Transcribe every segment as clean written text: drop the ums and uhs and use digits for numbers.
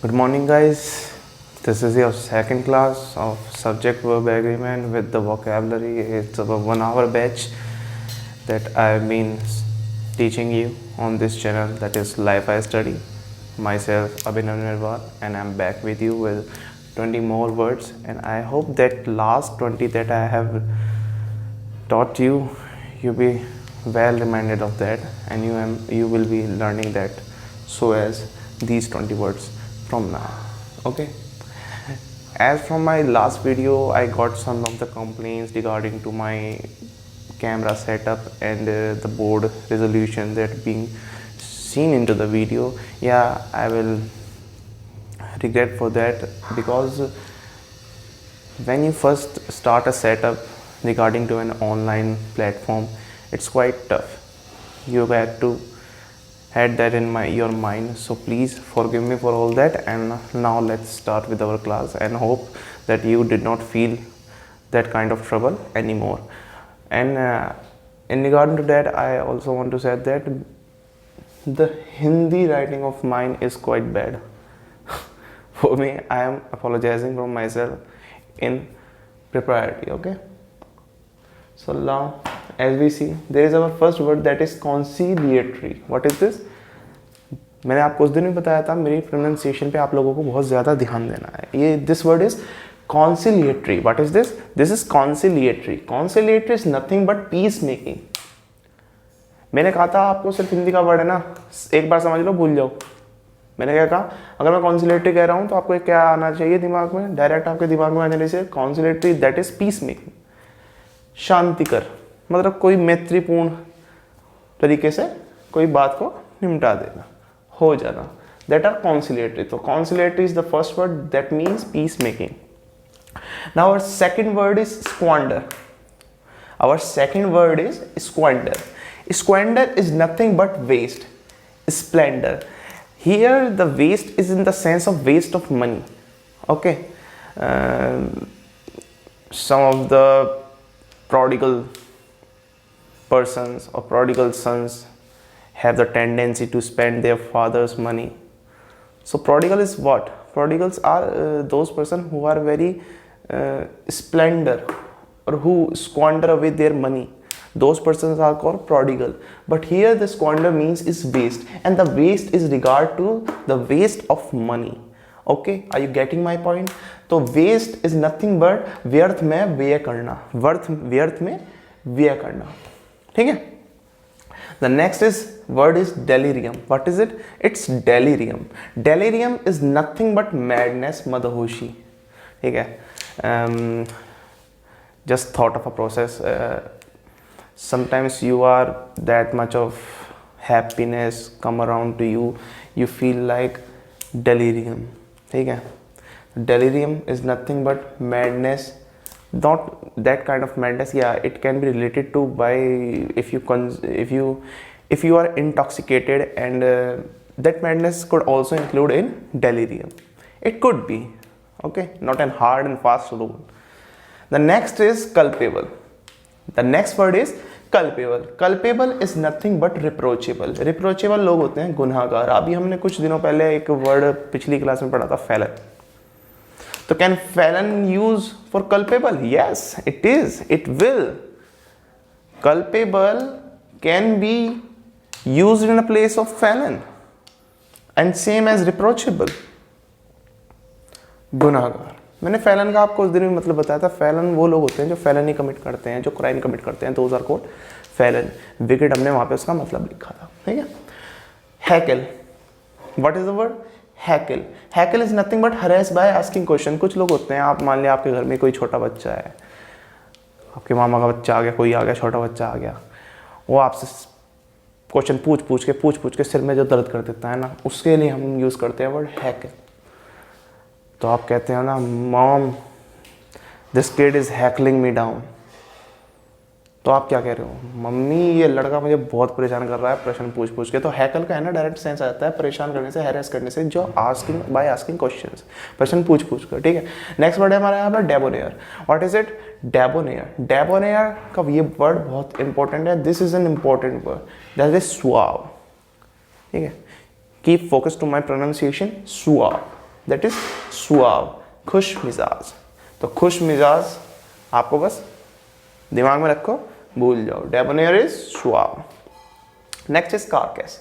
Good morning, guys. This is your second class of subject verb agreement with the vocabulary. It's a 1 hour batch that I've been teaching you on this channel, that is Life I Study. Myself, Abhinav Nirwal, and I'm back with you with 20 more words. And I hope that last 20 that I have taught you, you'll be well reminded of that, and you will be learning that so as these 20 words from now. Okay, as from my last video, I got some of the complaints regarding to my camera setup and the board resolution that being seen into the video. Yeah, I will regret for that, because when you first start a setup regarding to an online platform, it's quite tough. You have to had that in your mind, so please forgive me for all that. And now let's start with our class, and hope that you did not feel that kind of trouble anymore. And in regard to that, I also want to say that the Hindi writing of mine is quite bad. For me, I am apologizing from myself in propriety. Okay, so now as we see, there is our first word, that is conciliatory. What is this? मैंने आपको उस दिन भी बताया था, मेरी pronunciation पे आप लोगों को बहुत ज़्यादा ध्यान देना है. ये this word is conciliatory. What is this? This is conciliatory. Conciliatory is nothing but peace making. मैंने कहा था आपको सिर्फ हिंदी का वर्ड है ना, एक बार समझ लो, भूल जाओ. मैंने क्या कहा, अगर मैं conciliatory कह रहा हूँ तो आपको क्या आना चाहिए दिमाग में, डायरेक्ट आपके दिमाग में आ जाने से, conciliatory that is peace making, शांतिकर, मतलब कोई मैत्रीपूर्ण तरीके से कोई बात को निपटा देना, हो जाना, that are conciliatory. तो conciliatory is the first word, that means peace making. Now our second word is squander. Our second word is squander. Squander is nothing but waste, splendor. Here the waste is in the sense of waste of money. Okay, some of the prodigal persons or prodigal sons have the tendency to spend their father's money. So prodigal is what? Prodigals are those persons who are very splendor, or who squander away their money. Those persons are called prodigal. But here the squander means is waste, and the waste is regard to the waste of money. Okay, are you getting my point? तो waste is nothing but व्यर्थ में व्यय करना, व्यर्थ में व्यय करना. ठीक है. The next word is delirium. What is it? It's delirium. Delirium is nothing but madness, madhoshi. ठीक है. Just thought of a process. Sometimes you are that much of happiness come around to you, you feel like delirium. ठीक है. Delirium is nothing but madness. Not that kind of madness. Yeah, it can be related to by if you are intoxicated, and that madness could also include in delirium. It could be. Okay, not a hard and fast rule. The next is culpable. The next word is culpable. Culpable is nothing but reproachable. Reproachable लोग होते हैं गुनाहगार. अभी हमने कुछ दिनों पहले एक वर्ड पिछली क्लास में पढ़ा था, felon. So can felon use for culpable? Yes, it is. It will. Culpable can be used in a place of felon, and same as reproachable. गुनाहगार. मैंने felon का आपको उस दिन भी मतलब बताया था. felon वो लोग होते हैं जो felony कमिट करते हैं, जो क्राइम कमिट करते हैं. those are called felon. Wicket हमने वहाँ पे उसका मतलब लिखा था. ठीक है. Heckle. What is the word? Heckle. Heckle is nothing but harass by asking question. कुछ लोग होते हैं, आप मान लिया आपके घर में कोई छोटा बच्चा है, आपके मामा का बच्चा आ गया, कोई आ गया, छोटा बच्चा आ गया, वो आपसे क्वेश्चन पूछ के सिर में जो दर्द कर देता है ना, उसके लिए हम यूज़ करते हैं वर्ड हैकल. तो आप कहते हैं ना, mom this kid is heckling me down. तो आप क्या कह रहे हो, मम्मी ये लड़का मुझे बहुत परेशान कर रहा है प्रश्न पूछ के. तो हैकल का है ना डायरेक्ट सेंस आता है परेशान करने से, हैरेस करने से, जो आस्किंग बाय आस्किंग क्वेश्चंस, प्रश्न पूछ कर. ठीक है. नेक्स्ट वर्ड है हमारा यहाँ पर debonair. What is it? Debonair. Debonair का ये वर्ड बहुत इंपॉर्टेंट है. This is an important word, that is suave. ठीक है. Keep focus to my pronunciation. Suave. That is suave, खुश मिजाज। तो खुश मिजाज आपको बस दिमाग में रखो, भूल जाओ। Debonair is सुआव। Next is carcass.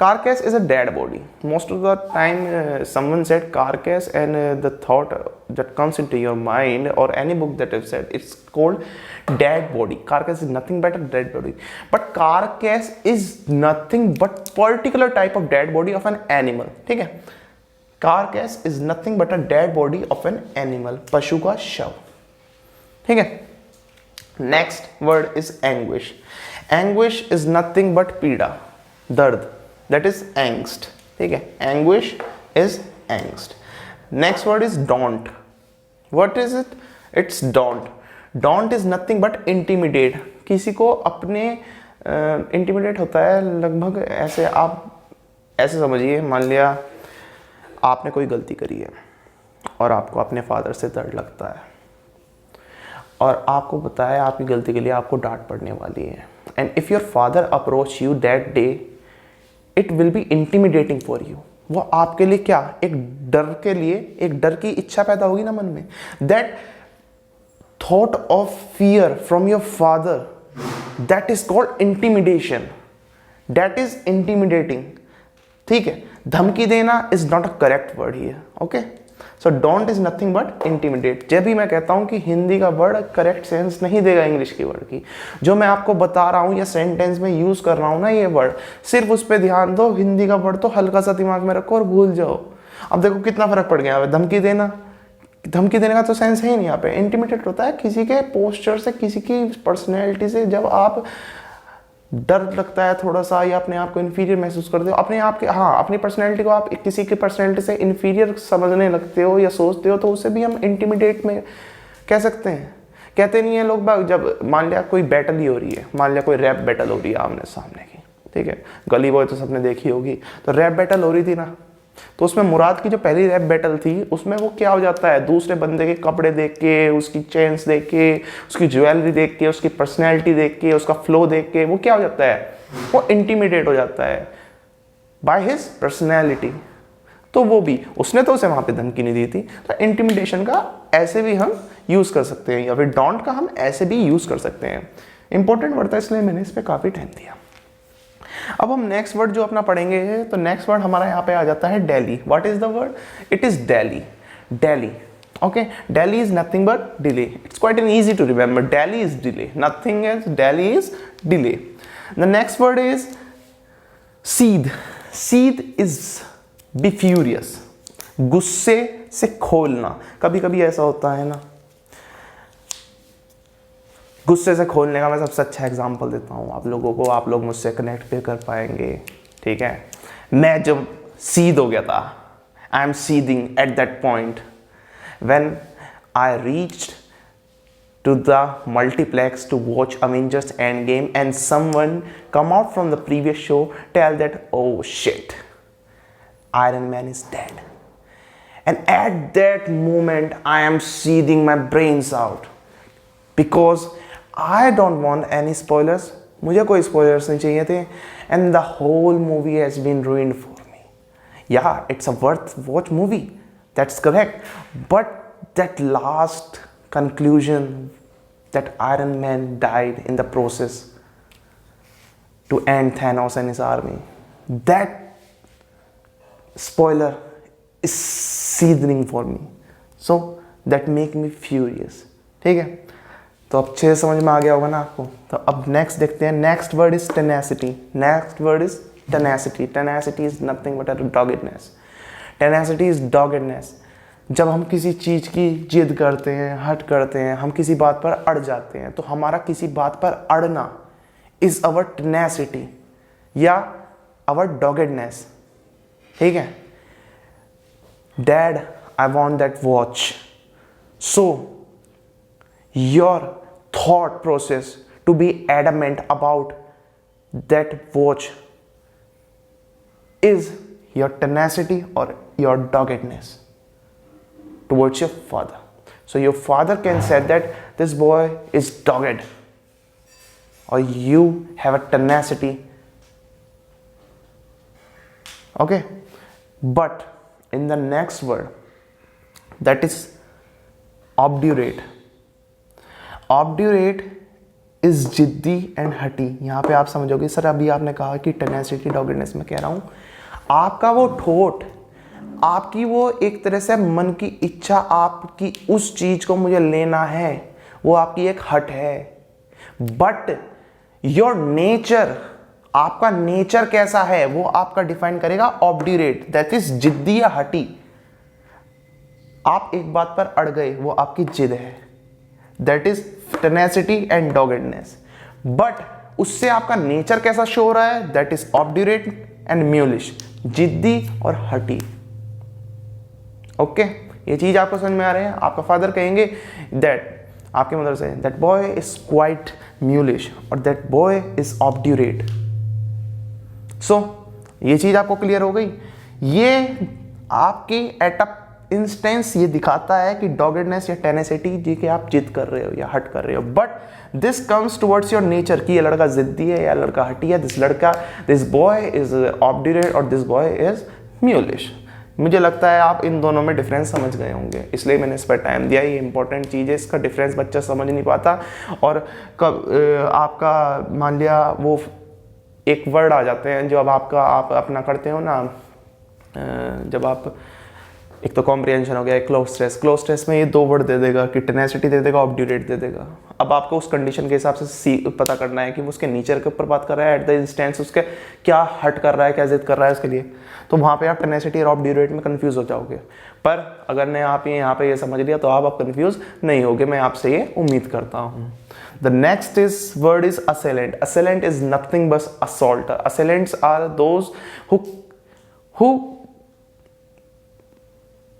Carcass is a dead body. Most of the time, someone said carcass, and the thought that comes into your mind, or any book that I've said, it's called dead body. Carcass is nothing but a dead body. But carcass is nothing but particular type of dead body of an animal. ठीक है? Carcass is nothing but a dead body of an animal. पशु का शव. ठीक है? Next word is anguish. Anguish is nothing but पीड़ा, दर्द, that is angst. ठीक है? Anguish is angst. Next word is daunt. What is it? It's daunt. Daunt is nothing but intimidate. किसी को अपने intimidate होता है लगभग ऐसे, आप ऐसे समझिए, मान लिया आपने कोई गलती करी है और आपको अपने फादर से डर लगता है और आपको पता है आपकी गलती के लिए आपको डांट पड़ने वाली है। And if your father approach you that day, it will be intimidating for you. वो आपके लिए क्या, एक डर के लिए, एक डर की इच्छा पैदा होगी ना मन में। That thought of fear from your father, that is called intimidation, that is intimidating. ठीक है? धमकी देना is not a correct word here. Okay, so don't is nothing but intimidate. जब भी मैं कहता हूं कि हिंदी का वर्ड करेक्ट सेंस नहीं देगा इंग्लिश की वर्ड की, जो मैं आपको बता रहा हूं या सेंटेंस में यूज कर रहा हूं ना ये वर्ड, सिर्फ उस पर ध्यान दो। हिंदी का वर्ड तो हल्का सा दिमाग में रखो और भूल जाओ। अब देखो कितना फर्क पड़ गया है। धमकी देना, धमकी देने का तो सेंस है ही नहीं यहाँ पे। इंटिमिडेट होता है किसी के पोस्चर से, किसी की पर्सनैलिटी से। जब आप डर लगता है थोड़ा सा, या अपने आप को इन्फीरियर महसूस करते हो, अपने आप के, हाँ, अपनी पर्सनैलिटी को आप किसी की पर्सनैलिटी से इन्फीरियर समझने लगते हो या सोचते हो, तो उसे भी हम इंटिमिडेट में कह सकते हैं। कहते नहीं है लोग बाग, जब मान लिया कोई बैटल ही हो रही है, मान लिया कोई रैप बैटल हो रही है आमने सामने की, ठीक है, गली बॉय तो सबने देखी होगी, तो रैप बैटल हो रही थी ना, तो उसमें मुराद की जो पहली रैप बैटल थी उसमें वो क्या हो जाता है, दूसरे बंदे के कपड़े देख के, उसकी चेन्स देख के, उसकी ज्वेलरी देख के, उसकी पर्सनैलिटी देख के, उसका फ्लो देख के वो क्या हो जाता है, वो इंटिमिडेट हो जाता है बाय हिज पर्सनैलिटी। तो वो भी, उसने तो उसे वहां पे धमकी नहीं दी थी। तो इंटिमिडेशन का ऐसे भी हम यूज कर सकते हैं, या फिर डोंट का हम ऐसे भी यूज कर सकते हैं। इंपॉर्टेंट वर्ड था इसलिए मैंने इस पर काफी टाइम दिया। अब हम नेक्स्ट वर्ड जो अपना पढ़ेंगे, तो नेक्स्ट वर्ड हमारा यहाँ पे आ जाता है dally. What is the word? It is dally. Dally, okay, dally is nothing but delay. It's quite an easy to remember. Dally is delay, nothing else, dally is delay. The next word is seethe. Seethe is be furious, गुस्से से खोलना। कभी कभी ऐसा होता है ना, गुस्से से खोलने का मैं सबसे अच्छा एग्जांपल देता हूँ आप लोगों को, आप लोग मुझसे कनेक्ट भी कर पाएंगे। ठीक है, मैं जब सीध हो गया था, I am सीदिंग at that point when I reached to the multiplex to watch Avengers Endgame and someone come out from the previous show tell that, oh shit, Iron Man is dead. And at that moment I am seething my brains out because I don't want any spoilers. मुझे कोई spoilers नहीं चाहिए थे, and the whole movie has been ruined for me. Yeah, it's a worth watch movie, that's correct, but that last conclusion that Iron Man died in the process to end Thanos and his army, that spoiler is seething for me, so that make me furious. ठीक है, तो अब अच्छे समझ में आ गया होगा ना आपको। तो अब नेक्स्ट देखते हैं। Next word is tenacity. Next word is tenacity. Tenacity is nothing but a doggedness. Tenacity is doggedness. जब हम किसी चीज़ की जिद करते हैं, हट करते हैं, हम किसी बात पर अड़ जाते हैं, तो हमारा किसी बात पर अड़ना इज अवर टेनेसिटी या अवर डॉगेडनेस। ठीक है, dad I want that watch, so your thought process to be adamant about that watch is your tenacity or your doggedness towards your father. So your father can say that this boy is dogged, or you have a tenacity. Okay, but in the next word that is obdurate. Obdurate is जिद्दी and हटी. यहाँ पे आप समझोगे sir अभी आपने कहा कि टेनेसिटी डॉगिडनेस में कह रहा हूँ, आपका वो ठोठ, आपकी वो एक तरह से मन की इच्छा, आपकी उस चीज को मुझे लेना है, वो आपकी एक हट है. बट योर नेचर, आपका नेचर कैसा है वो आपका डिफाइन करेगा ऑब्ड्यूरेट, दैट इज जिद्दी या हटी. आप एक बात पर अड़ गए, वो आपकी जिद है, that is tenacity and doggedness. But उससे आपका नेचर कैसा शो हो रहा है, that is obdurate and mulish, जिद्दी और हटी. ओके ये चीज आपको समझ में आ रहे हैं. आपका फादर कहेंगे दैट, आपके मदर से, दैट बॉय इज क्वाइट म्यूलिश और दैट बॉय इज ऑब्ड्यूरेट. सो ये चीज आपको क्लियर हो गई. ये आपकी एट अ इंस्टेंस ये दिखाता है कि डॉगिडनेस या टेनेसिटी जी के आप जिद कर रहे हो या हट कर रहे हो. But this comes towards your nature कि ये लड़का जिद्दी है या लड़का हटी है. दिस बॉय इज ऑब्ड्यूरेट और दिस बॉय इज म्यूलिश. मुझे लगता है आप इन दोनों में डिफरेंस समझ गए होंगे, इसलिए मैंने इस पर टाइम दिया. ये इंपॉर्टेंट चीज़ है, इसका डिफरेंस बच्चा समझ नहीं पाता. और कब आपका मान लिया वो एक वर्ड आ जाते हैं जो अब आप अपना करते हो ना, जब आप एक तो कॉम्प्रिहेंशन हो गया, एक क्लोज स्ट्रेस में ये दो वर्ड दे देगा कि टेनेसिटी दे देगा, ऑब्ड्यूरेट दे देगा. अब आपको उस कंडीशन के हिसाब से पता करना है कि वो उसके नेचर के ऊपर बात कर रहा है, एट द इंस्टेंस उसके क्या हट कर रहा है, क्या जिद कर रहा है उसके लिए. तो वहाँ पे आप टेनेसिटी और ऑब्ड्यूरेट में कंफ्यूज हो जाओगे. पर अगर ने आप यहाँ पे ये समझ लिया तो आप कंफ्यूज नहीं होगे, मैं आपसे ये उम्मीद करता हूँ. The next word is assailant. Assailant is nothing but assaulter. Assailants are those who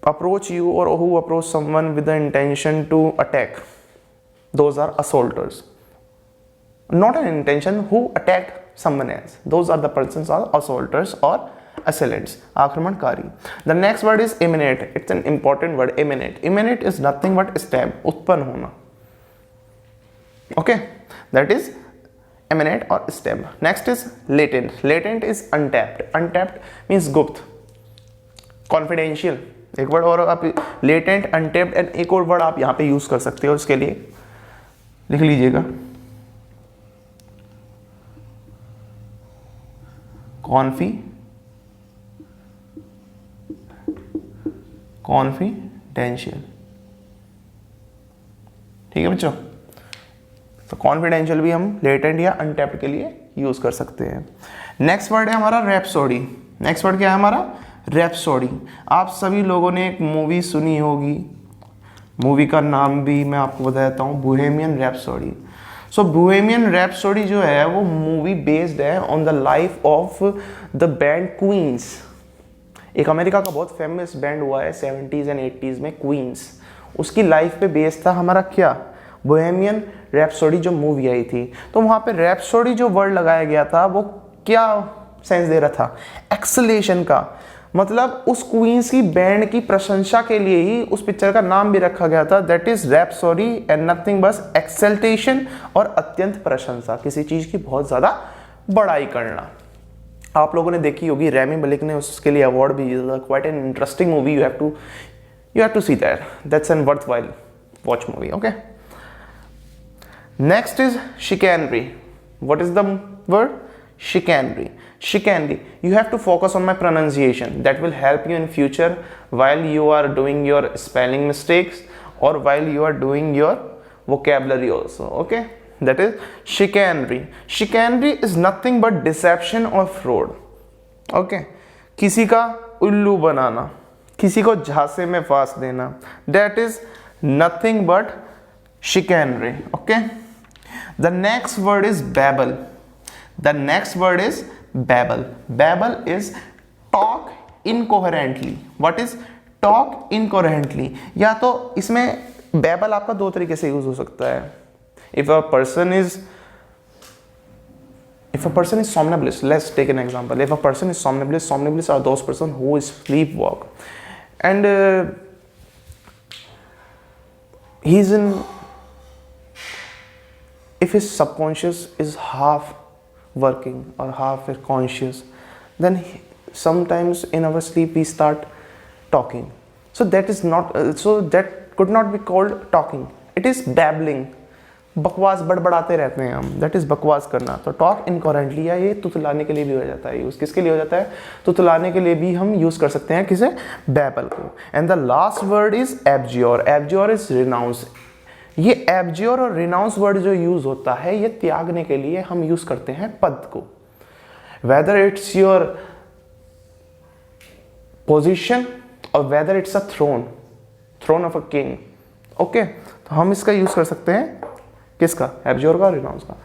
approach you or who approach someone with the intention to attack. Those are assaulters. Not an intention, who attack someone else. Those are the persons are assaulters or assailants. आक्रमणकारी. The next word is emanate. It's an important word. Emanate. Emanate is nothing but stem. उत्पन्न होना. Okay, that is emanate or stem. Next is latent. Latent is untapped. Untapped means गुप्त, confidential. एक word और आप latent, untapped and एक और word आप यहाँ पे यूज कर सकते हो. इसके लिए लिख लीजिएगा कॉन्फिडेंशियल. ठीक है बच्चों, तो कॉन्फिडेंशियल भी हम लेटेंट या अनटैप्ड के लिए यूज कर सकते हैं. नेक्स्ट वर्ड है हमारा रैप्सोडी. नेक्स्ट वर्ड क्या है हमारा, रैप्सोडी. आप सभी लोगों ने एक मूवी सुनी होगी, मूवी का नाम भी मैं आपको बता देता हूँ, Bohemian Rhapsody. So Bohemian Rhapsody जो है वो मूवी बेस्ड है on the life of the band Queens. एक अमेरिका का बहुत फेमस बैंड हुआ है 70s एंड 80s में, क्वींस. उसकी लाइफ पे बेस्ड था हमारा क्या, बोहेमियन रैप्सोडी जो मूवी आई थी. तो वहाँ पे रैप्सोडी जो वर्ड लगाया गया था वो क्या सेंस दे रहा था, एक्सलेशन का. मतलब उस क्वींस की बैंड की प्रशंसा के लिए ही उस पिक्चर का नाम भी रखा गया था, that is rhapsody and nothing बस एक्सल्टेशन और अत्यंत प्रशंसा, किसी चीज की बहुत ज्यादा बड़ाई करना. आप लोगों ने देखी होगी, रेमी मलिक ने उसके लिए अवार्ड भी जीता था. Quite an interesting movie, you have to see that, that's an worthwhile watch movie. Okay, next is chicanery. What is the word? Chicanery. Chicanery. You have to focus on my pronunciation. That will help you in future while you are doing your spelling mistakes or while you are doing your vocabulary also. Okay? That is chicanery. Chicanery is nothing but deception or fraud. Okay? किसी का उल्लू बनाना, किसी को झांसे में फांस देना. That is nothing but chicanery. Okay? The next word is babble. The next word is babble. Babble is talk incoherently. What is talk incoherently? या तो इसमें babble आपका दो तरीके से यूज हो सकता है. If a person is somnambulist, let's take an example. If a person is somnambulist, somnambulists are those person who is sleepwalk and he's in, if his subconscious is half working or half conscious, then sometimes in our sleep we start talking. So that could not be called talking. It is babbling. बकवास बड़बड़ाते रहते हैं हम, that is बकवास करना. तो talk इनकॉरेंटली या ये तुतलाने के लिए भी हो जाता है यूज. किसके लिए हो जाता है? तुतलाने के लिए भी हम यूज कर सकते हैं किसे? बैबल को. And the last word is abjure. Abjure is renounce. ये एब्ज्योर और रिनाउंस वर्ड जो यूज होता है ये त्यागने के लिए हम यूज करते हैं पद को. वेदर इट्स योर पोजिशन और whether it's a throne of a king. Okay, तो हम इसका यूज कर सकते हैं किसका? एब्ज्योर का, रिनाउंस का.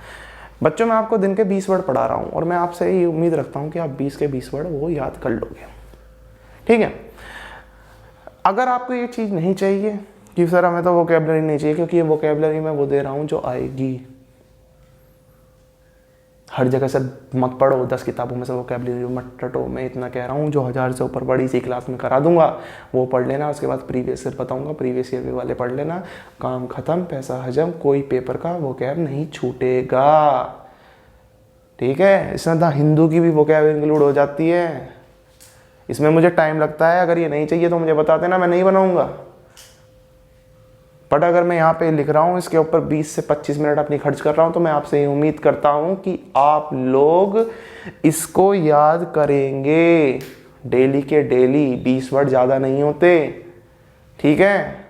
बच्चों मैं आपको दिन के 20 वर्ड पढ़ा रहा हूँ और मैं आपसे ये उम्मीद रखता हूँ कि आप 20 के 20 वर्ड वो याद कर लोगे. ठीक है. अगर आपको ये चीज़ नहीं चाहिए कि सर हमें तो वोकैबुलरी नहीं चाहिए, क्योंकि ये वोकैबुलरी मैं वो दे रहा हूँ जो आएगी. हर जगह से मत पढ़ो, 10 किताबों में से वोकैबुलरी मत रटो. मैं इतना कह रहा हूँ, जो 1000 से ऊपर बड़ी सी क्लास में करा दूंगा वो पढ़ लेना. उसके बाद प्रीवियस ईयर बताऊंगा, प्रीवियस ईयर वाले पढ़ लेना. काम खत्म, पैसा हजम. कोई पेपर का वोकैब नहीं छूटेगा. ठीक है. इसमें द हिंदू की भी वोकैब इंक्लूड हो जाती है. इसमें मुझे टाइम लगता है. अगर ये नहीं चाहिए तो मुझे बता देना, मैं नहीं बनाऊंगा. बट अगर मैं यहाँ पे लिख रहा हूँ, इसके ऊपर 20 से 25 मिनट अपनी खर्च कर रहा हूँ, तो मैं आपसे ये उम्मीद करता हूँ कि आप लोग इसको याद करेंगे डेली के डेली. 20 वर्ड ज़्यादा नहीं होते. ठीक है.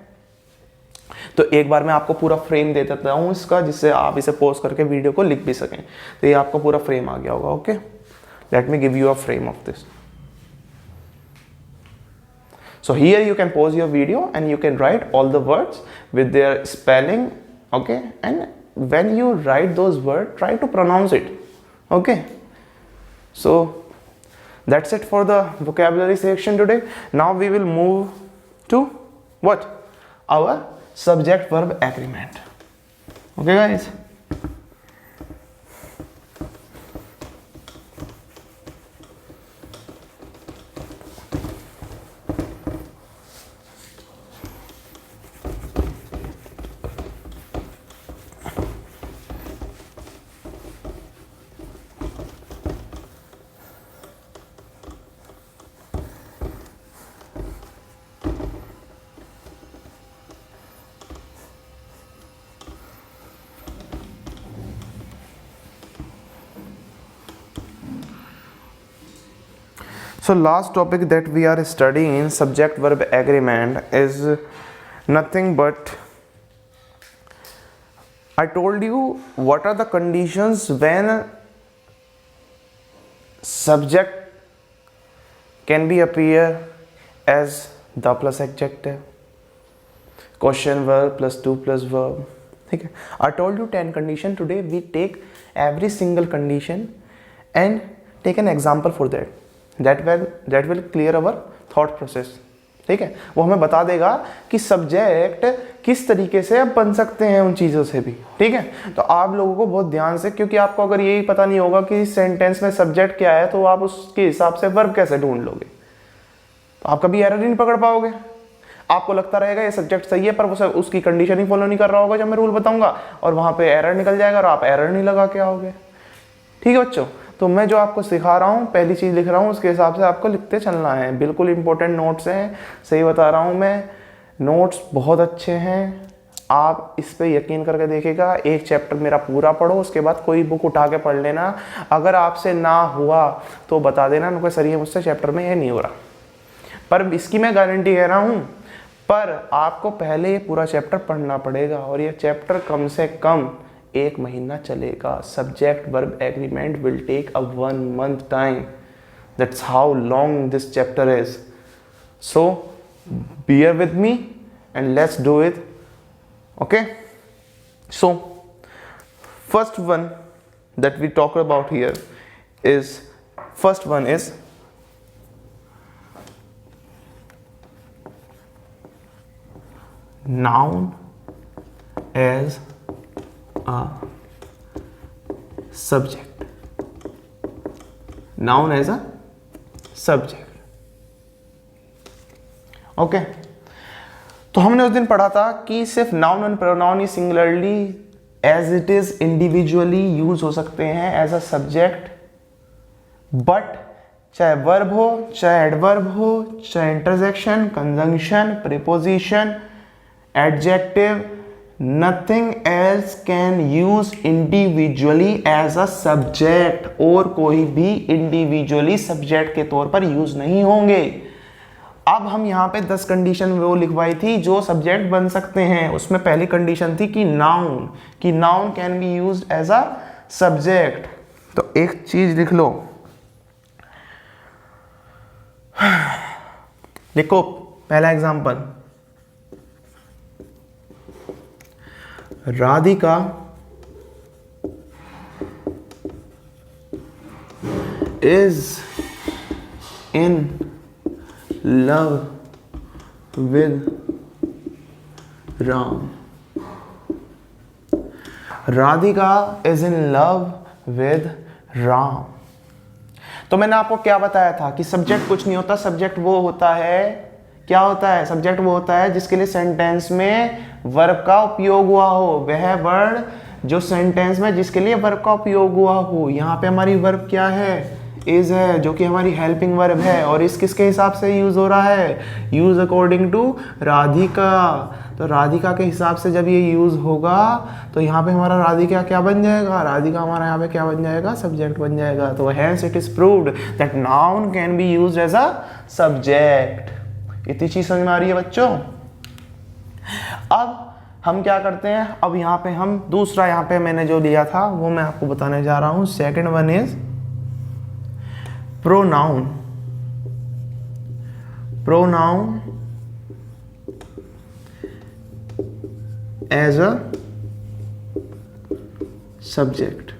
तो एक बार मैं आपको पूरा फ्रेम दे देता हूँ इसका, जिससे आप इसे पॉज करके वीडियो को लिख भी सकें. तो ये आपका पूरा फ्रेम आ गया होगा. Okay, let me give you a frame of this. So here you can pause your video and you can write all the words with their spelling, okay? And when you write those words, try to pronounce it, okay? So that's it for the vocabulary section today. Now we will move to what? Our subject verb agreement. Okay guys? So last topic that we are studying in subject verb agreement is nothing but, I told you what are the conditions when subject can be appear as the plus adjective, question verb plus to plus verb. ठीक है. I told you 10 condition. Today we take every single condition and take an example for that. That will clear our thought process. ठीक है. वो हमें बता देगा कि subject किस तरीके से अब बन सकते हैं उन चीज़ों से भी. ठीक है. तो आप लोगों को बहुत ध्यान से, क्योंकि आपको अगर यही पता नहीं होगा कि सेंटेंस में सब्जेक्ट क्या है, तो आप उसके हिसाब से वर्ब कैसे ढूंढ लोगे. तो आप कभी एरर ही नहीं पकड़ पाओगे. आपको लगता रहेगा ये सब्जेक्ट सही है, पर वो सब उसकी कंडीशन ही फॉलो नहीं कर रहा होगा जब मैं रूल बताऊंगा, और वहाँ पे एरर निकल जाएगा और आप एरर नहीं लगा के आओगे. ठीक है बच्चों. तो मैं जो आपको सिखा रहा हूँ, पहली चीज़ लिख रहा हूँ, उसके हिसाब से आपको लिखते चलना है. बिल्कुल इंपॉर्टेंट नोट्स हैं, सही बता रहा हूँ मैं. नोट्स बहुत अच्छे हैं, आप इस पे यकीन करके देखिएगा. एक चैप्टर मेरा पूरा पढ़ो, उसके बाद कोई बुक उठा के पढ़ लेना. अगर आपसे ना हुआ तो बता देना, नुको सर ये मुझसे चैप्टर में ये नहीं हो रहा, पर इसकी मैं गारंटी कह रहा हूँ. पर आपको पहले ये पूरा चैप्टर पढ़ना पड़ेगा, और ये चैप्टर कम से कम 1 महीना चलेगा. Subject verb agreement will take a 1 month time. That's how long this chapter is. So bear with me and let's do it. Okay, so first one that we talk about here is, first one is noun as a subject. Noun as a subject. Okay. तो हमने उस दिन पढ़ा था कि सिर्फ noun and pronoun ही singularly as it is individually use हो सकते हैं एज अ सब्जेक्ट, बट चाहे वर्ब हो, चाहे एडवर्ब हो, चाहे interjection, conjunction, preposition, adjective, nothing else can use individually as a subject, और कोई भी इंडिविजुअली सब्जेक्ट के तौर पर यूज नहीं होंगे। अब हम यहाँ पे 10 कंडीशन वो लिखवाई थी जो सब्जेक्ट बन सकते हैं। उसमें पहली कंडीशन थी कि noun can be used as a subject. तो एक चीज लिख लो, लिखो पहला example, Radhika is in love with Ram. Radhika is in love with Ram. तो मैंने आपको क्या बताया था कि सब्जेक्ट कुछ नहीं होता, सब्जेक्ट वो होता है, क्या होता है, सब्जेक्ट वो होता है जिसके लिए सेंटेंस में वर्ब का उपयोग हुआ हो। वह वर्ड जो सेंटेंस में जिसके लिए वर्ब का उपयोग हुआ हो। यहाँ पे हमारी वर्ब क्या है, इज है, जो कि हमारी हेल्पिंग वर्ब है, और इस किसके हिसाब से यूज हो रहा है, यूज अकॉर्डिंग टू राधिका। तो राधिका के हिसाब से जब ये यूज होगा तो यहाँ पे हमारा राधिका क्या बन जाएगा, राधिका हमारा यहाँ पे क्या बन जाएगा, सब्जेक्ट बन जाएगा। तो hence it is proved that noun can be used as a subject. इतनी चीज समझ में आ रही है बच्चों। अब हम क्या करते हैं, अब यहाँ पे हम दूसरा, यहाँ पे मैंने जो लिया था वो मैं आपको बताने जा रहा हूं। Second one is pronoun. Pronoun as a subject.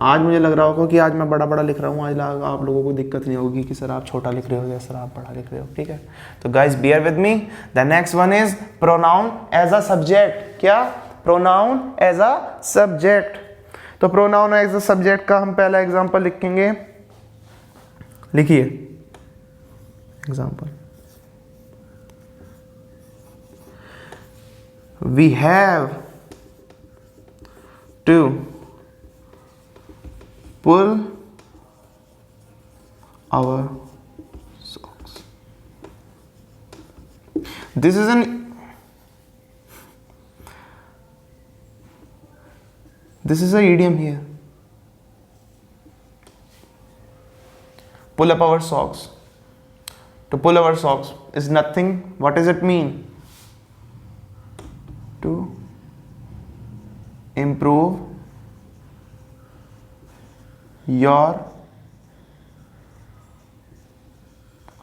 आज मुझे लग रहा होगा कि आज मैं बड़ा बड़ा लिख रहा हूँ, आज आप लोगों को दिक्कत नहीं होगी कि सर आप छोटा लिख रहे हो या सर आप बड़ा लिख रहे हो, ठीक है। तो guys bear with me. The next one is pronoun as a subject. क्या, प्रोनाउन एज अ सब्जेक्ट। तो प्रोनाउन एज अ सब्जेक्ट का हम पहला एग्जांपल लिखेंगे। लिखिए example, we have to pull our socks. This is an idiom here. Pull up our socks. To pull our socks is nothing. What does it mean? To improve your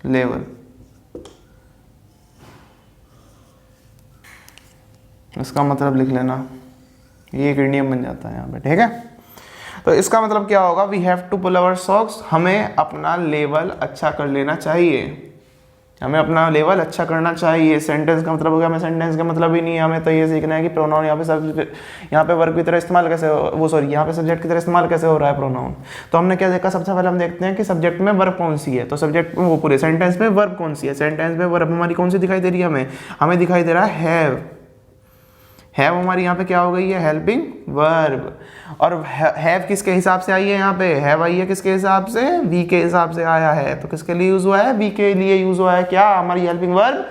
level. इसका मतलब लिख लेना, ये एक idiom बन जाता है यहाँ पे, ठीक है। तो इसका मतलब क्या होगा, we have to pull our socks, हमें अपना लेवल अच्छा कर लेना चाहिए, हमें अपना लेवल अच्छा करना चाहिए। सेंटेंस का मतलब हो गया, हमें सेंटेंस का मतलब ही नहीं है, हमें तो ये सीखना है कि प्रोनाउन यहाँ पे वर्ब की तरह इस्तेमाल कैसे यहाँ पे सब्जेक्ट की तरह इस्तेमाल कैसे हो रहा है प्रोनाउन। तो हमने क्या देखा, सबसे पहले हम देखते हैं कि सब्जेक्ट में वर्ब कौन सी है। तो सब्जेक्ट वो पूरे सेंटेंस में वर्ब कौन सी है, सेंटेंस में वर्ब हमारी कौन सी दिखाई दे रही है, हमें दिखाई दे रहा है हैव हमारी यहाँ पे क्या हो गई है, हेल्पिंग वर्ब। और हैव किसके हिसाब से आई है, यहाँ पे हैव आई है किसके हिसाब से, वी के हिसाब से आया है। तो किसके लिए यूज हुआ है, वी के लिए यूज हुआ है, क्या, हमारी हेल्पिंग वर्ब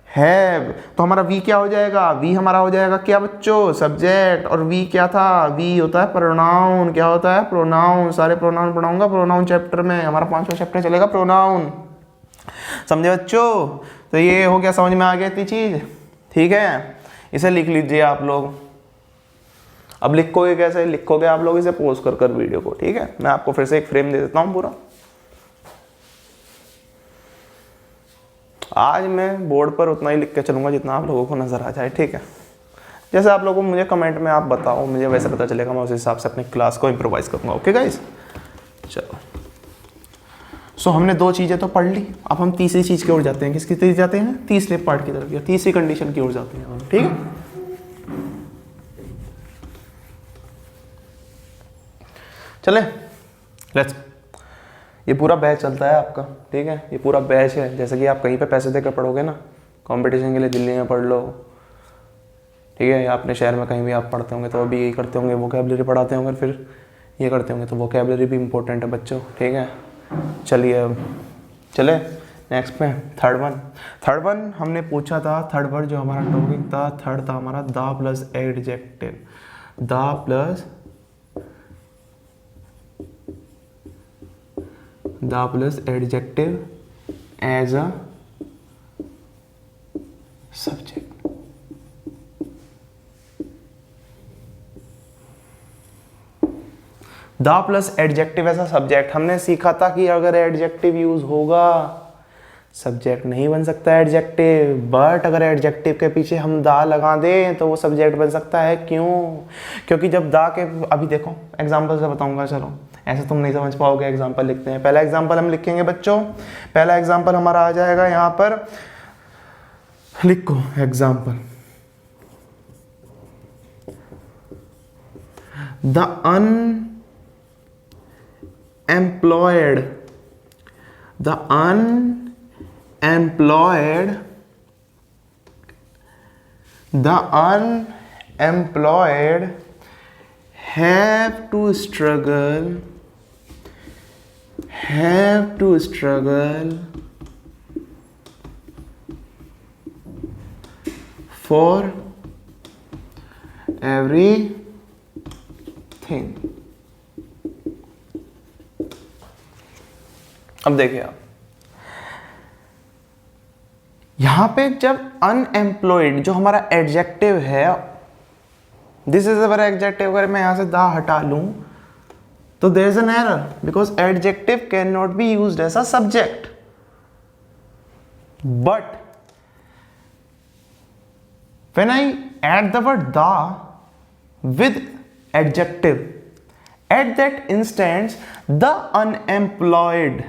हैव। तो हमारा वी क्या हो जाएगा, वी हमारा हो जाएगा क्या बच्चों, सब्जेक्ट। और वी क्या था, वी होता है प्रोनाउन। क्या होता है, प्रोनाउन। सारे प्रोनाउन पढ़ाऊंगा प्रोनाउन चैप्टर में, हमारा 5वां चैप्टर चलेगा प्रोनाउन, समझे बच्चों। तो ये हो गया, समझ में आ गया इतनी चीज, ठीक है। इसे लिख लीजिए आप लोग। अब लिखोगे कैसे, लिखोगे आप लोग इसे पॉज कर कर वीडियो को, ठीक है। मैं आपको फिर से एक फ्रेम दे देता हूं पूरा। आज मैं बोर्ड पर उतना ही लिख के चलूंगा जितना आप लोगों को नजर आ जाए, ठीक है। जैसे आप लोगों को मुझे कमेंट में आप बताओ, मुझे वैसे पता चलेगा, मैं उस हिसाब से अपनी क्लास को इम्प्रोवाइज करूंगा। ओके गाइस, चलो। सो हमने 2 चीजें तो पढ़ ली, अब हम तीसरी चीज की ओर जाते हैं। किसकी तरफ जाते हैं, तीसरे पार्ट की तरफ, या तीसरी कंडीशन की ओर जाते हैं हम, ठीक है। चले, लेट्स। ये पूरा बैच चलता है आपका, ठीक है, ये पूरा बैच है। जैसे कि आप कहीं पे पैसे देकर पढ़ोगे ना, कंपटीशन के लिए दिल्ली में पढ़ लो, ठीक है, या अपने शहर में कहीं भी आप पढ़ते होंगे तो अभी यही करते होंगे, वोकैबुलरी पढ़ाते होंगे, फिर ये करते होंगे, तो वोकेबलरी भी इंपॉर्टेंट है बच्चों, ठीक है। चलिए अब चले नेक्स्ट पे, थर्ड वन हमने पूछा था, थर्ड वर्ड जो हमारा टॉपिक था, थर्ड था हमारा the plus adjective, the plus adjective as a subject. The plus adjective as a subject, हमने सीखा था कि अगर एडजेक्टिव यूज होगा सब्जेक्ट नहीं बन सकता एडजेक्टिव, बट अगर एडजेक्टिव के पीछे हम दा लगा दें तो वो सब्जेक्ट बन सकता है। क्यों? क्योंकि जब दा के, अभी देखो एग्जांपल से बताऊंगा, चलो ऐसे तुम नहीं समझ पाओगे, एग्जांपल लिखते हैं। पहला एग्जांपल हम लिखेंगे बच्चों, पहला एग्जांपल हमारा आ जाएगा यहाँ पर, लिखो example, the unemployed have to struggle for everything। अब देखिए आप यहां पे जब अनएम्प्लॉयड जो हमारा एडजेक्टिव है, दिस इज अवर एडजेक्टिव, अगर मैं यहां से दा हटा लूं तो there is an error, because adjective can not be used as a subject. But when I add the word the with adjective, at that instance the unemployed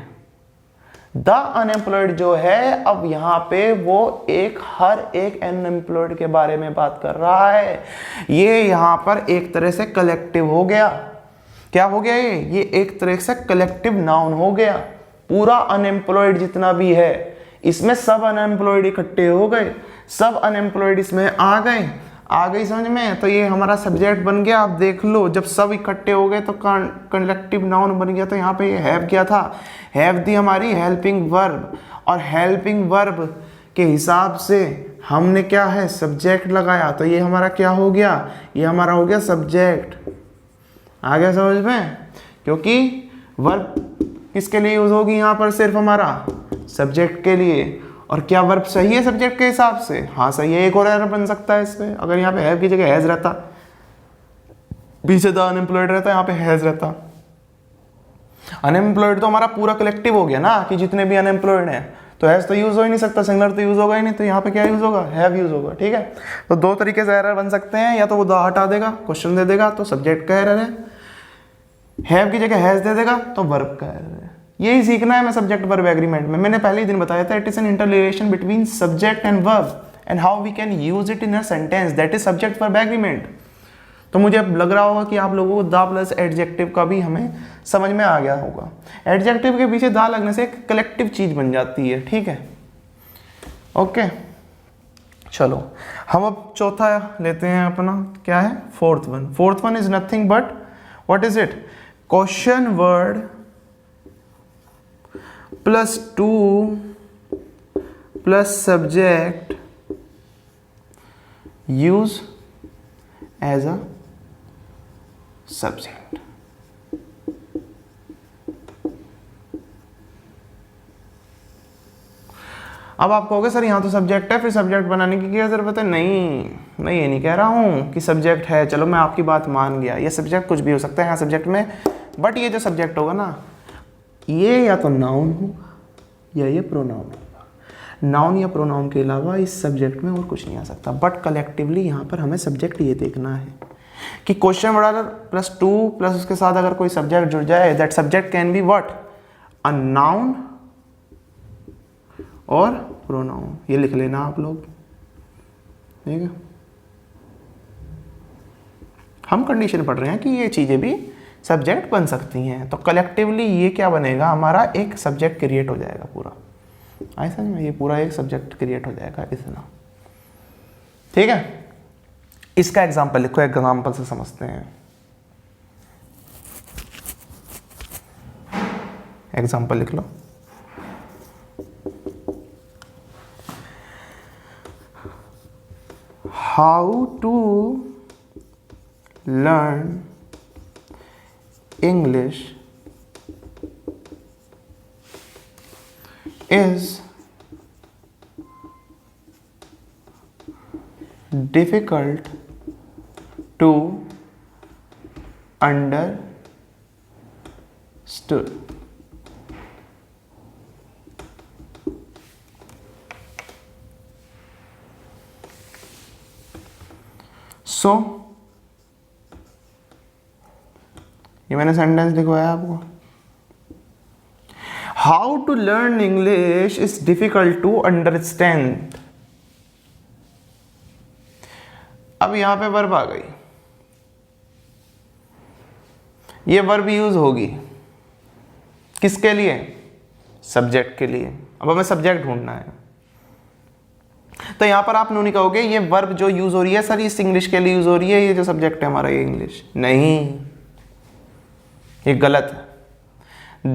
जो है, अब यहां पे वो हर एक अनएम्प्लॉयड के बारे में बात कर रहा है। ये यहां पर एक तरह से कलेक्टिव हो गया। क्या हो गया? ये एक तरह से कलेक्टिव नाउन हो गया। पूरा अनएम्प्लॉयड जितना भी है, इसमें सब अनएम्प्लॉयड इकट्ठे हो गए, सब अनएम्प्लॉयड इसमें आ गई समझ में। तो ये हमारा सब्जेक्ट बन गया। आप देख लो, जब सब इकट्ठे हो गए तो कलेक्टिव नाउन बन गया। तो यहाँ पे ये हैव क्या था? हैव दी हमारी हेल्पिंग वर्ब, और हेल्पिंग वर्ब के हिसाब से हमने क्या है? सब्जेक्ट लगाया। तो ये हमारा क्या हो गया? ये हमारा हो गया सब्जेक्ट। आ गया समझ में? क्योंकि वर्ब किसके लिए यूज होगी यहाँ पर? सिर्फ हमारा सब्जेक्ट के लिए। और क्या वर्ब सही है सब्जेक्ट के हिसाब से? हाँ सही है। एक और एरर बन सकता है इसमें, अगर यहाँ पे हैव की जगह हैज रहता, पीछे द अनएम्प्लॉयड रहता, यहाँ पे हैज रहता। अनएम्प्लॉयड तो हमारा पूरा कलेक्टिव हो गया ना, कि जितने भी अनएम्प्लॉयड हैं, तो हैज तो यूज हो ही नहीं सकता, सिंगुलर तो यूज होगा ही नहीं। तो यहाँ पे क्या यूज होगा? हैव यूज होगा। ठीक है, तो दो तरीके से एरर बन सकते हैं, या तो वो द हटा देगा, क्वेश्चन दे देगा तो सब्जेक्ट का एरर है, हैव की जगह हैज दे देगा तो वर्ब का एरर है। यही सीखना है मैं सब्जेक्ट वर्ब एग्रीमेंट में। मैंने पहले ही दिन बताया था, it is an interrelation between subject and verb and how we can use it in a sentence, that is subject verb agreement. तो मुझे अब लग रहा होगा कि आप लोगों को द प्लस एडजेक्टिव का भी हमें समझ में आ गया होगा। एडजेक्टिव के पीछे द लगने से एक कलेक्टिव चीज बन जाती है। ठीक है, ओके। चलो हम अब चौथा लेते हैं अपना, क्या है? Fourth one is nothing but what is it? Question word plus 2 plus subject use as a subject. अब आप कहोगे सर यहाँ तो सब्जेक्ट है, फिर सब्जेक्ट बनाने की क्या जरूरत है? नहीं, मैं ये नहीं कह रहा हूं कि सब्जेक्ट है, चलो मैं आपकी बात मान गया, ये सब्जेक्ट कुछ भी हो सकता है यहाँ सब्जेक्ट में, बट ये जो सब्जेक्ट होगा ना, ये या तो नाउन होगा या ये प्रोनाउन होगा। नाउन या प्रोनाउन के अलावा इस सब्जेक्ट में और कुछ नहीं आ सकता। बट कलेक्टिवली यहाँ पर हमें सब्जेक्ट ये देखना है कि क्वेश्चन वर्ड प्लस 2 प्लस उसके साथ अगर कोई सब्जेक्ट जुड़ जाए, that subject can be what? A noun और प्रोनाउन। ये लिख लेना आप लोग, ठीक है। हम कंडीशन पढ़ रहे हैं कि ये चीजें भी सब्जेक्ट बन सकती हैं। तो कलेक्टिवली ये क्या बनेगा? हमारा एक सब्जेक्ट क्रिएट हो जाएगा पूरा। आई समझ में? ये पूरा एक सब्जेक्ट क्रिएट हो जाएगा इतना। ठीक है, इसका एग्जांपल लिखो, एग्जांपल से समझते हैं। एग्जाम्पल लिख लो। How to learn English is difficult to understood. So ये मैंने सेंटेंस लिखवाया आपको। How to learn English is difficult to understand. अब यहां पे वर्ब आ गई, ये वर्ब यूज होगी किसके लिए? सब्जेक्ट के लिए। अब हमें सब्जेक्ट ढूंढना है, तो यहां पर आप नहीं कहोगे ये वर्ब जो यूज हो रही है सर इस इंग्लिश के लिए यूज हो रही है, ये जो सब्जेक्ट है हमारा ये इंग्लिश नहीं, ये गलत है।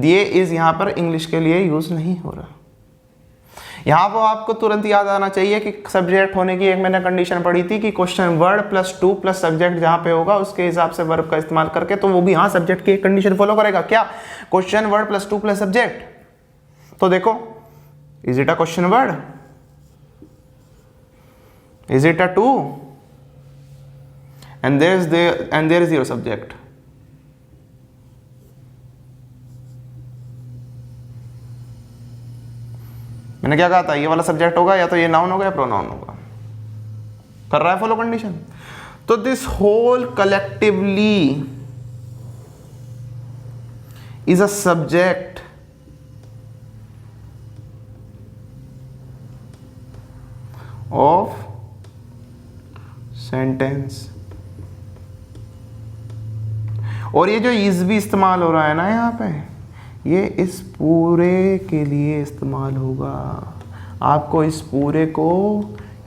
ये इज यहां पर इंग्लिश के लिए यूज नहीं हो रहा। यहाँ पर आपको तुरंत याद आना चाहिए कि सब्जेक्ट होने की एक मैंने कंडीशन पढ़ी थी कि question word plus two plus subject जहाँ पे होगा उसके हिसाब से वर्ब का इस्तेमाल करके, तो वो भी हाँ सब्जेक्ट की एक कंडीशन फॉलो करेगा। क्या? Question word plus two plus subject. तो देखो, is it a question word? Is it a two? And there is your subject. मैंने क्या कहा था, ये वाला सब्जेक्ट होगा या तो ये नाउन होगा या प्रोनाउन होगा। कर रहा है फॉलो कंडीशन? तो this whole collectively is a subject of sentence. और ये जो इज भी इस्तेमाल हो रहा है ना यहाँ पे, ये इस पूरे के लिए इस्तेमाल होगा। आपको इस पूरे को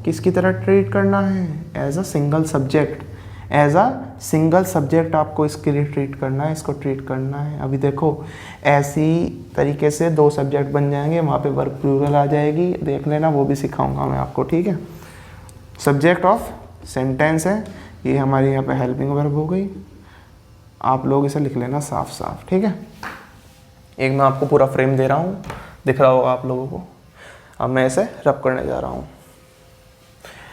किसकी तरह ट्रीट करना है? As a single subject. As a single subject आपको इसके लिए ट्रीट करना है, इसको ट्रीट करना है। अभी देखो ऐसी तरीके से दो सब्जेक्ट बन जाएंगे, वहाँ पे वर्ब प्लूरल आ जाएगी, देख लेना, वो भी सिखाऊंगा मैं आपको, ठीक है। सब्जेक्ट ऑफ सेंटेंस है, ये हमारी यहाँ पे हेल्पिंग वर्ब हो गई। आप लोग इसे लिख लेना साफ साफ, ठीक है। एक मैं आपको पूरा फ्रेम दे रहा हूँ, दिख रहा होगा आप लोगों को। अब मैं इसे रब करने जा रहा हूँ,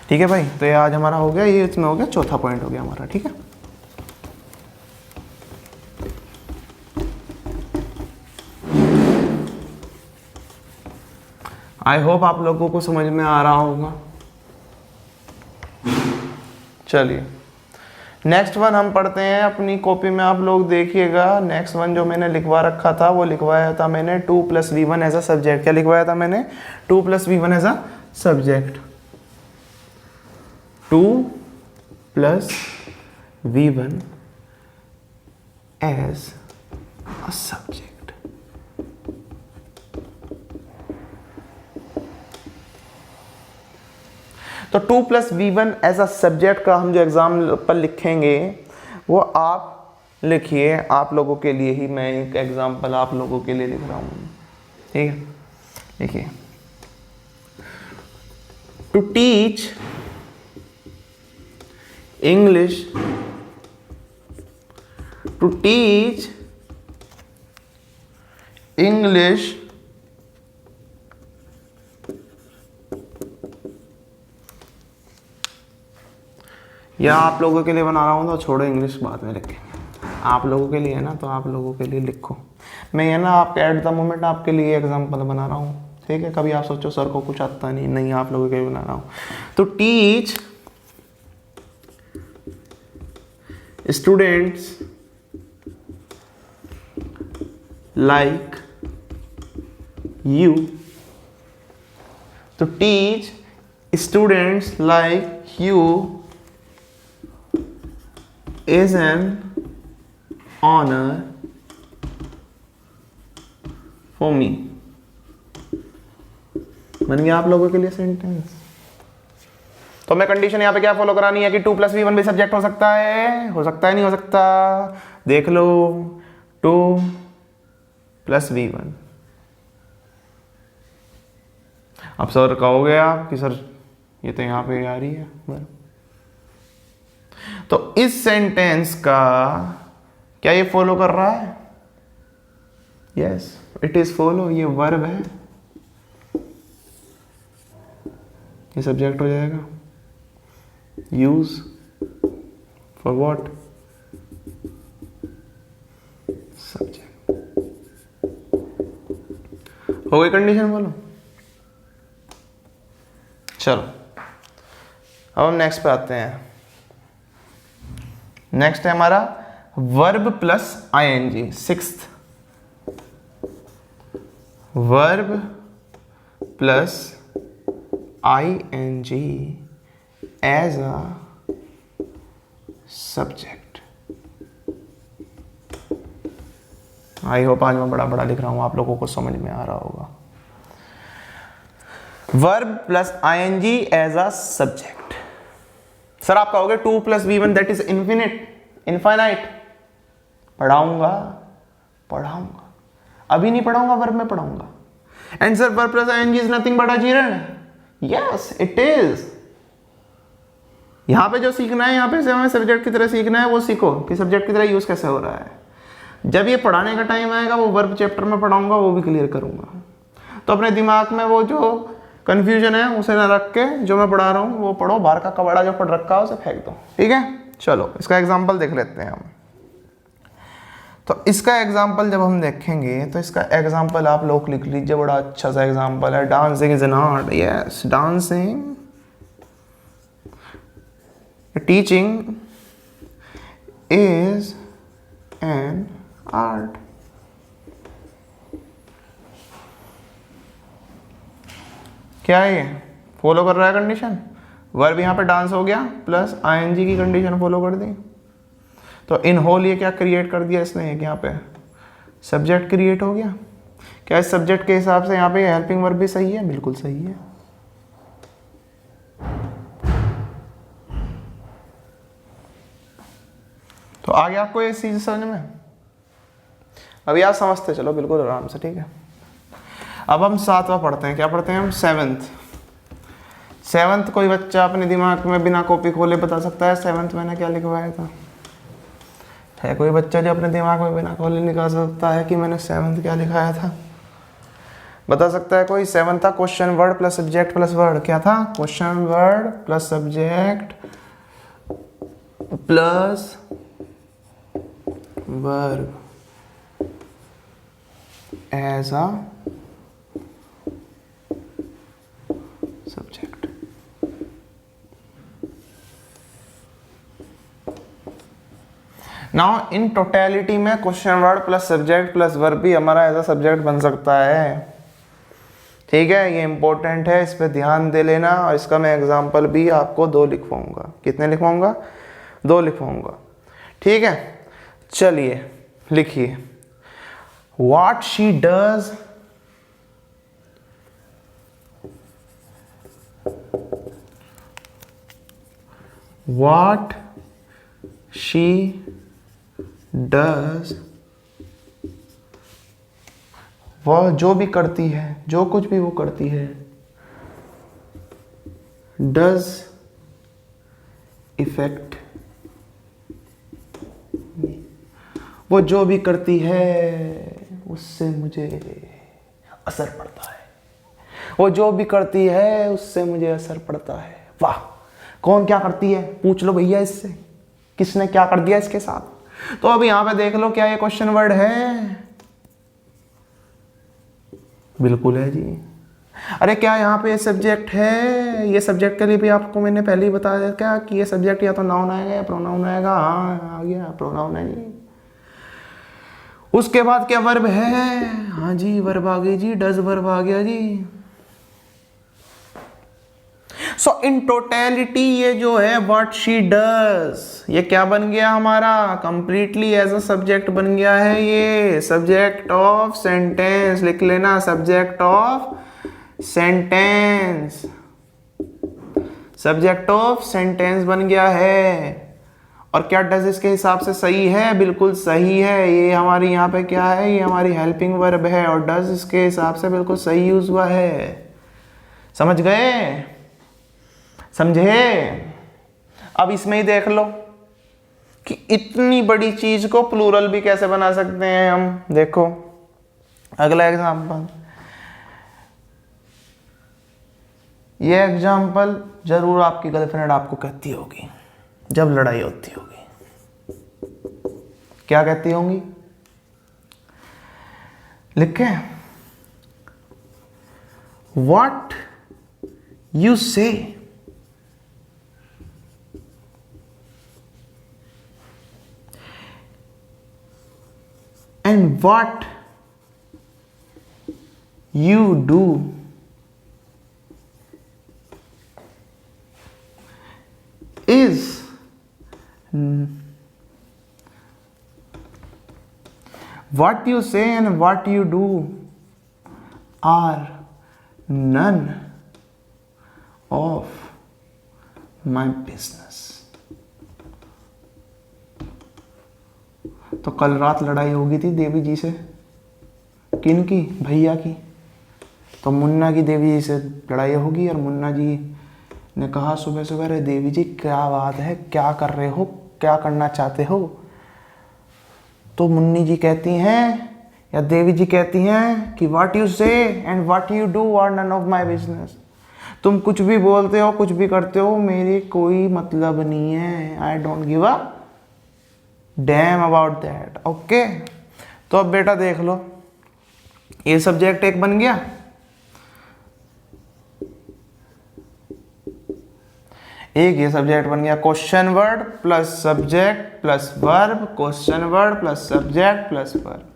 ठीक है भाई। तो ये आज हमारा हो गया, ये इसमें हो गया, चौथा पॉइंट हो गया हमारा, ठीक है। आई होप आप लोगों को समझ में आ रहा होगा। चलिए नेक्स्ट वन हम पढ़ते हैं। अपनी कॉपी में आप लोग देखिएगा, नेक्स्ट वन जो मैंने लिखवा रखा था वो लिखवाया था मैंने 2 + V1 एज अ सब्जेक्ट। क्या लिखवाया था मैंने? 2 + V1 as a subject. 2 + V1 as a subject. तो 2 + V1 एज अ सब्जेक्ट का हम जो एग्जाम पर लिखेंगे वो आप लिखिए। आप लोगों के लिए ही मैं एक एग्जाम्पल आप लोगों के लिए लिख रहा हूँ, ठीक है। देखिए, to teach English, to teach English या आप लोगों के लिए बना रहा हूँ, तो छोड़ो इंग्लिश बाद में लिखेंगे। आप लोगों के लिए है ना, तो आप लोगों के लिए लिखो। मैं ये ना आप एट द मोमेंट आपके लिए एग्जाम्पल बना रहा हूँ, ठीक है। कभी आप सोचो सर को कुछ आता नहीं, आप लोगों के लिए बना रहा हूँ। तो टीच स्टूडेंट्स लाइक यू, तो teach students like you is an honor for me। बन गया आप लोगों के लिए सेंटेंस। तो मैं कंडीशन यहाँ पे क्या फॉलो करानी है कि 2 + V1 भी सब्जेक्ट हो सकता है नहीं हो सकता? देख लो, 2 प्लस V1। अब सर कहोगे आप कि सर ये तो यहाँ पे आ रही है वर्ब, तो इस सेंटेंस का क्या ये फॉलो कर रहा है? यस, इट इज फॉलो, ये वर्ब है, ये सब्जेक्ट हो जाएगा। Use for what? सब्जेक्ट। हो गई कंडीशन? बोलो। चलो अब हम नेक्स्ट पे आते हैं। नेक्स्ट है हमारा verb plus ING, sixth. Verb plus ING as a subject. I hope आज मैं बड़ा लिख रहा हूं, आप लोगों को समझ में आ रहा होगा। Verb plus ING as a subject. Sir आप कहोगे 2 + V1 दैट इज इनफाइनाइट। पढ़ाऊंगा, अभी नहीं पढ़ाऊंगा, वर्ब में पढ़ाऊंगा। And sir verb plus ING is nothing but अजीरण। Yes it is. यहां पे जो सीखना है, यहां पे से हमें सब्जेक्ट की तरह सीखना है, वो सीखो कि सब्जेक्ट की तरह यूज कैसे हो रहा है। जब ये पढ़ाने का टाइम आएगा, वो वर्ब चैप्टर में पढ़ाऊंगा, वो भी क्लियर करूंगा। तो अपने दिमाग में वो जो कंफ्यूजन है उसे ना रख के जो मैं पढ़ा रहा हूँ वो पढ़ो, बाहर का कबाड़ा जो पढ़ रखा है उसे फेंक दो। ठीक है, चलो इसका एग्जाम्पल देख लेते हैं हम। तो इसका एग्जाम्पल जब हम देखेंगे तो इसका एग्जाम्पल आप लोग लिख लीजिए, बड़ा अच्छा सा एग्जाम्पल है। Dancing is an art. Yes, dancing, teaching is an art. क्या है ये? फॉलो कर रहा है कंडीशन। वर्ब यहाँ पे डांस हो गया, प्लस आईएनजी की कंडीशन फॉलो कर दी। तो इन होल ये क्या क्रिएट कर दिया इसने? एक यहाँ पे सब्जेक्ट क्रिएट हो गया। क्या इस सब्जेक्ट के हिसाब से यहाँ पे हेल्पिंग वर्ब भी सही है? बिल्कुल सही है। तो आ गया आपको ये चीज समझ में? अभी आप समझते चलो बिल्कुल आराम से। ठीक है, अब हम 7वां पढ़ते हैं। क्या पढ़ते हैं हम? 7th। कोई बच्चा अपने दिमाग में बिना कॉपी खोले बता सकता है 7th मैंने क्या लिखवाया था? है कोई बच्चा जो अपने दिमाग में बिना खोले निकाल सकता है कि मैंने 7th क्या लिखाया था? बता सकता है कोई? 7th था question word plus subject plus word. क्या था? Question word plus subject plus verb as a subject. Now in totality में question word plus subject plus verb भी हमारा एज अ सब्जेक्ट बन सकता है। ठीक है, ये इंपॉर्टेंट है, इस पे ध्यान दे लेना। और इसका मैं एग्जांपल भी आपको 2 लिखवाऊंगा। कितने लिखवाऊंगा? 2 लिखवाऊंगा। ठीक है, चलिए लिखिए। व्हाट शी डज वह जो भी करती है, जो कुछ भी वो करती है, डज इफेक्ट, वो जो भी करती है उससे मुझे असर पड़ता है। वो जो भी करती है उससे मुझे असर पड़ता है। वाह, कौन क्या करती है? पूछ लो भैया इससे, किसने क्या कर दिया इसके साथ। तो अब यहां पे देख लो, क्या ये क्वेश्चन वर्ड है? बिल्कुल है जी। अरे क्या यहाँ पे सब्जेक्ट है? ये सब्जेक्ट के लिए भी आपको मैंने पहले ही बता दिया क्या कि ये सब्जेक्ट या तो नाउन आएगा या प्रोनाउन आएगा। हाँ आ गया, प्रोनाउन है जी। उसके बाद क्या वर्ब है? हाँ जी वर्ब आ गई जी, डज वर्ब आ गया जी। सो इन टोटलिटी ये जो है व्हाट शी डज, ये क्या बन गया हमारा? कंप्लीटली एज अ सब्जेक्ट बन गया है। ये सब्जेक्ट ऑफ सेंटेंस लिख लेना, subject of sentence, subject of sentence बन गया है। और क्या डज इसके हिसाब से सही है? बिल्कुल सही है। ये हमारी यहाँ पे क्या है? ये हमारी हेल्पिंग वर्ब है और डज इसके हिसाब से बिल्कुल सही यूज हुआ है। समझ गए? समझे? अब इसमें ही देख लो कि इतनी बड़ी चीज को प्लूरल भी कैसे बना सकते हैं हम। देखो अगला एग्जाम्पल। ये एग्जाम्पल जरूर आपकी गर्लफ्रेंड आपको कहती होगी जब लड़ाई होती होगी। क्या कहती होंगी? लिखे, व्हाट यू से and what you do is what you say and what you do are none of my business। तो कल रात लड़ाई होगी थी देवी जी से। किन की? भैया की। तो मुन्ना की देवी जी से लड़ाई होगी और मुन्ना जी ने कहा सुबह सुबह, अरे देवी जी क्या बात है, क्या कर रहे हो, क्या करना चाहते हो? तो मुन्नी जी कहती हैं या देवी जी कहती हैं कि what you say and what you do are none of my business. तुम कुछ भी बोलते हो, कुछ भी करते हो, मेरी कोई मतलब नहीं है। I don't give a damn about that. Okay, तो अब बेटा देख लो, ये सब्जेक्ट एक बन गया। एक ये सब्जेक्ट बन गया, question word plus subject plus verb, question word plus subject plus verb.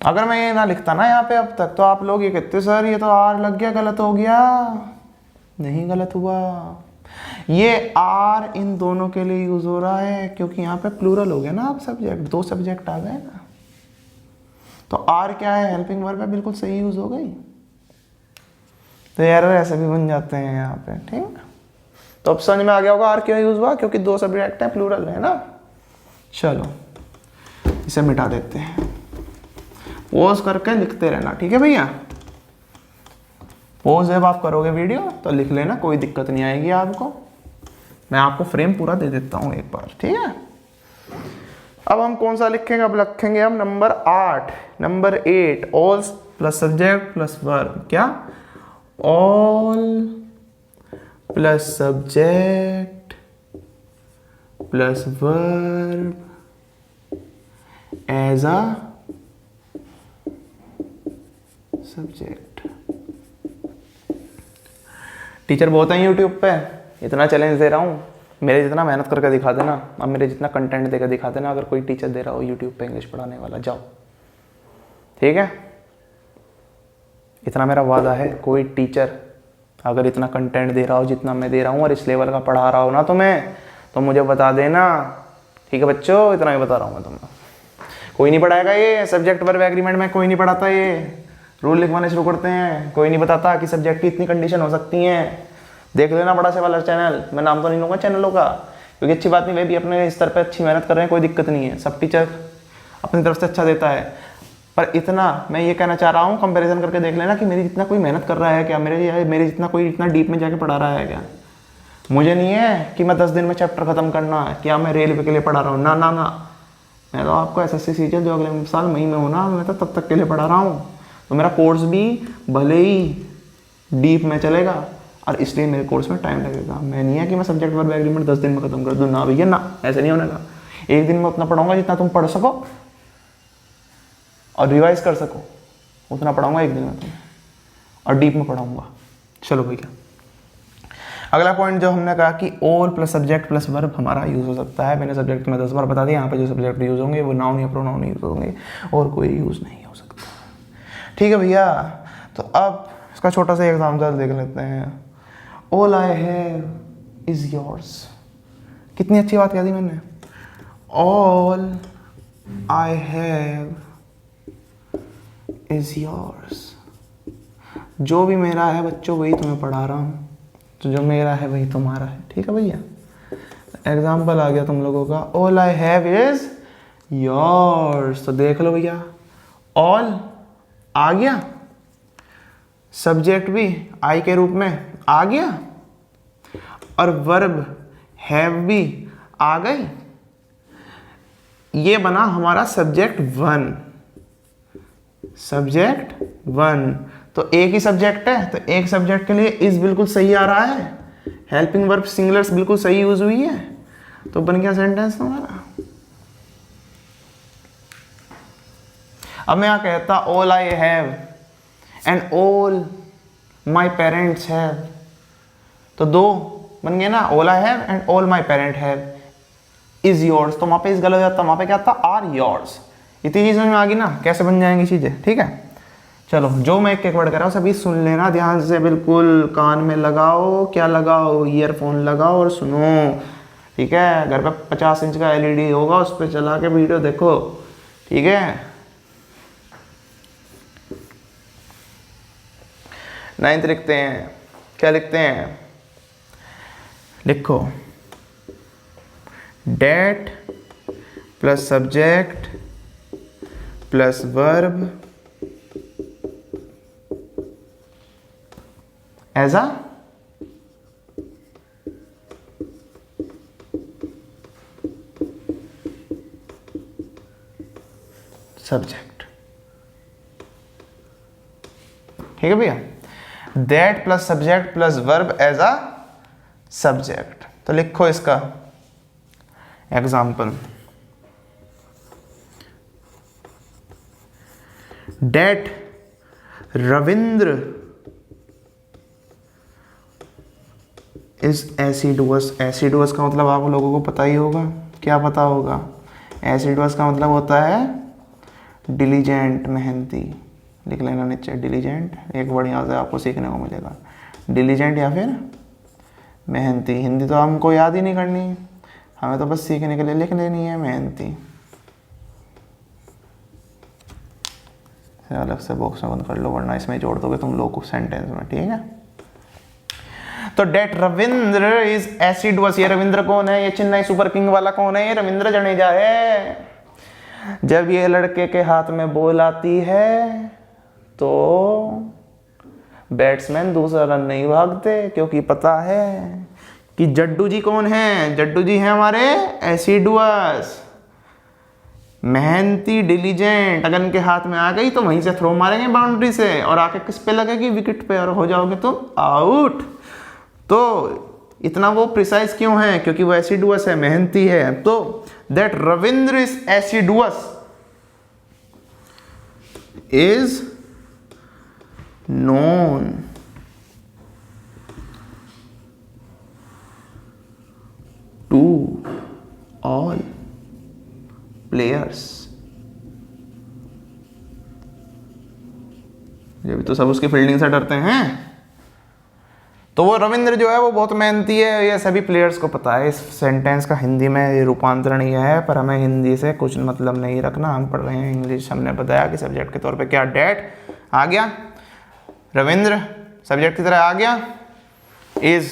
अगर मैं ये ना लिखता ना यहाँ पे अब तक, तो आप लोग ये कहते सर ये तो आर लग गया, गलत हो गया। नहीं गलत हुआ, ये आर इन दोनों के लिए यूज हो रहा है क्योंकि यहाँ पे प्लूरल हो गया ना। अब सब्जेक्ट, दो सब्जेक्ट आ गए ना, तो आर क्या है? हेल्पिंग वर्ब है, बिल्कुल सही यूज हो गई। तो एरर ऐसे भी बन जाते हैं यहाँ पे, ठीक है। तो अब समझ में आ गया होगा आर क्यों यूज हुआ, क्योंकि दो सब्जेक्ट है, प्लूरल है ना। चलो इसे मिटा देते हैं, पॉज करके लिखते रहना, ठीक है भैया। पॉज जब आप करोगे वीडियो तो लिख लेना, कोई दिक्कत नहीं आएगी आपको। मैं आपको फ्रेम पूरा दे देता हूँ एक बार, ठीक है। अब हम कौन सा लिखेंगे? अब लिखेंगे हम number 8, number 8, all plus subject plus verb. क्या? All plus subject plus verb as a subject. Teacher बहुत हैं यूट्यूब पे, इतना चैलेंज दे रहा हूँ, मेरे जितना मेहनत करके दिखा देना, अब मेरे जितना कंटेंट देकर दिखा देना। अगर कोई टीचर दे रहा हो यूट्यूब पे इंग्लिश पढ़ाने वाला, जाओ, ठीक है। इतना मेरा वादा है, कोई टीचर अगर इतना कंटेंट दे रहा हो जितना मैं दे रहा हूँ और इस लेवल का पढ़ा रहा हो ना तुम्हें, तो मुझे बता देना, ठीक है बच्चों। इतना ही बता रहा हूँ मैं तुम्हें। कोई नहीं पढ़ाएगा ये सब्जेक्ट वर्ब एग्रीमेंट में, कोई नहीं पढ़ाता। ये रूल लिखवाने शुरू करते हैं, कोई नहीं बताता कि सब्जेक्ट की इतनी कंडीशन हो सकती हैं। देख लेना बड़ा से वाला चैनल, मैं नाम तो नहीं लूँगा चैनलों का, क्योंकि अच्छी बात नहीं, वे भी अपने स्तर पे अच्छी मेहनत कर रहे हैं, कोई दिक्कत नहीं है। सब टीचर अपनी तरफ से अच्छा देता है, पर इतना मैं ये कहना चाह रहा हूँ, कंपैरिजन करके देख लेना कि मेरी जितना कोई मेहनत कर रहा है क्या, मेरे जितना कोई इतना डीप में जाके पढ़ा रहा है क्या। मुझे नहीं है कि मैं 10 दिन में चैप्टर खत्म करना है, क्या मैं रेलवे के लिए पढ़ा रहा हूँ, ना ना ना। मैं तो आपको SSC सीजीएल जो अगले साल मई में होना, मैं तो तब तक के लिए पढ़ा रहा हूँ। तो मेरा कोर्स भी भले ही डीप में चलेगा, और इसलिए मेरे कोर्स में टाइम लगेगा। मैं नहीं है कि मैं सब्जेक्ट वर्ब एग्रीमेंट 10 दिन में खत्म कर दूँ, ना भैया ना, ऐसे नहीं होने का। एक दिन में उतना पढ़ाऊंगा जितना तुम पढ़ सको और रिवाइज कर सको, उतना पढ़ाऊंगा एक दिन में तुम्हें, और डीप में पढ़ाऊंगा। चलो भैया, अगला पॉइंट जो हमने कहा कि all plus subject plus verb हमारा यूज हो सकता है। मैंने सब्जेक्ट में 10 बार बता दिया, यहाँ पे जो सब्जेक्ट यूज होंगे वो नाउन या प्रोनाउन यूज होंगे, और कोई यूज नहीं हो सकता, ठीक है भैया। तो अब इसका छोटा सा एग्जाम्पल देख लेते हैं। All I have is yours. कितनी अच्छी बात कह दी मैंने। All I have is yours. जो भी मेरा है बच्चों वही तुम्हें पढ़ा रहा हूँ, तो जो मेरा है वही तुम्हारा है, ठीक है भैया। एग्जाम्पल आ गया तुम लोगों का, all I have is yours. तो देख लो भैया, ऑल आ गया, सब्जेक्ट भी आई के रूप में आ गया, और वर्ब हैव भी आ गई। ये बना हमारा सब्जेक्ट वन। सब्जेक्ट वन, तो एक ही सब्जेक्ट है, तो एक सब्जेक्ट के लिए इज बिल्कुल सही आ रहा है, हेल्पिंग वर्ब सिंगुलर्स बिल्कुल सही यूज हुई है, तो बन गया सेंटेंस तुम्हारा। अब मैं यहाँ कहता all I have and all my parents have, तो दो बन गए ना, all I have and all my parent have is yours. तो वहां पे इस गलत हो जाता, वहां पे क्या था, आर योर्स। इतनी चीज समझ में आ गई ना कैसे बन जाएंगी चीजें, ठीक है। चलो जो मैं एक एक वर्ड कर रहा हूँ सभी सुन लेना ध्यान से, बिल्कुल कान में लगाओ, क्या लगाओ, ईयरफोन लगाओ और सुनो, ठीक है। घर पे 50 इंच का एलईडी होगा, उस पर चला के वीडियो देखो, ठीक है। 9th लिखते हैं, क्या लिखते हैं, लिखो that plus subject plus verb as a subject, ठीक है भैया। That plus subject plus verb as a subject. तो लिखो इसका example, that Ravindra is assiduous. Assiduous का मतलब आप लोगों को पता ही होगा, क्या पता होगा, एसिडुअस का मतलब होता है डिलीजेंट, मेहनती। लिख लेना नीचे डिलीजेंट, एक वर्ड यहाँ से आपको सीखने को मिलेगा, डिलीजेंट या फिर मेहनती। हिंदी तो हमको याद ही नहीं करनी, हमें तो बस सीखने के लिए लिख लेनी है, मेहनती। अलग से बॉक्स में बंद कर लो वरना इसमें जोड़ दोगे तुम लोग को सेंटेंस में, ठीक है। तो डेट रविंद्र इज एसिडुअस। ये रविंद्र कौन है, ये चेन्नई सुपर किंग वाला कौन है, ये रविंद्र जडेजा है। जब ये लड़के के हाथ में बॉल आती है तो बैट्समैन दूसरा रन नहीं भागते, क्योंकि पता है कि जड्डू जी कौन है, जड्डू जी हैं हमारे एसिडुअस, मेहनती, डिलीजेंट। अगर इनके हाथ में आ गई तो वहीं से थ्रो मारेंगे बाउंड्री से, और आके किस पे लगेगी, विकेट पे, और हो जाओगे तुम आउट। तो इतना वो प्रिसाइज क्यों है, क्योंकि वो एसिडुअस है, मेहनती है। तो that Ravindra is assiduous is known to all players। ये भी तो सब उसकी फील्डिंग से डरते हैं, तो वो रविंद्र जो है वो बहुत मेहनती है, ये सभी प्लेयर्स को पता है। इस सेंटेंस का हिंदी में ये रूपांतरण ये है, पर हमें हिंदी से कुछ मतलब नहीं रखना, हम पढ़ रहे हैं इंग्लिश। हमने बताया कि सब्जेक्ट के तौर पे क्या डेट आ गया, रविंद्र सब्जेक्ट की तरह आ गया, इज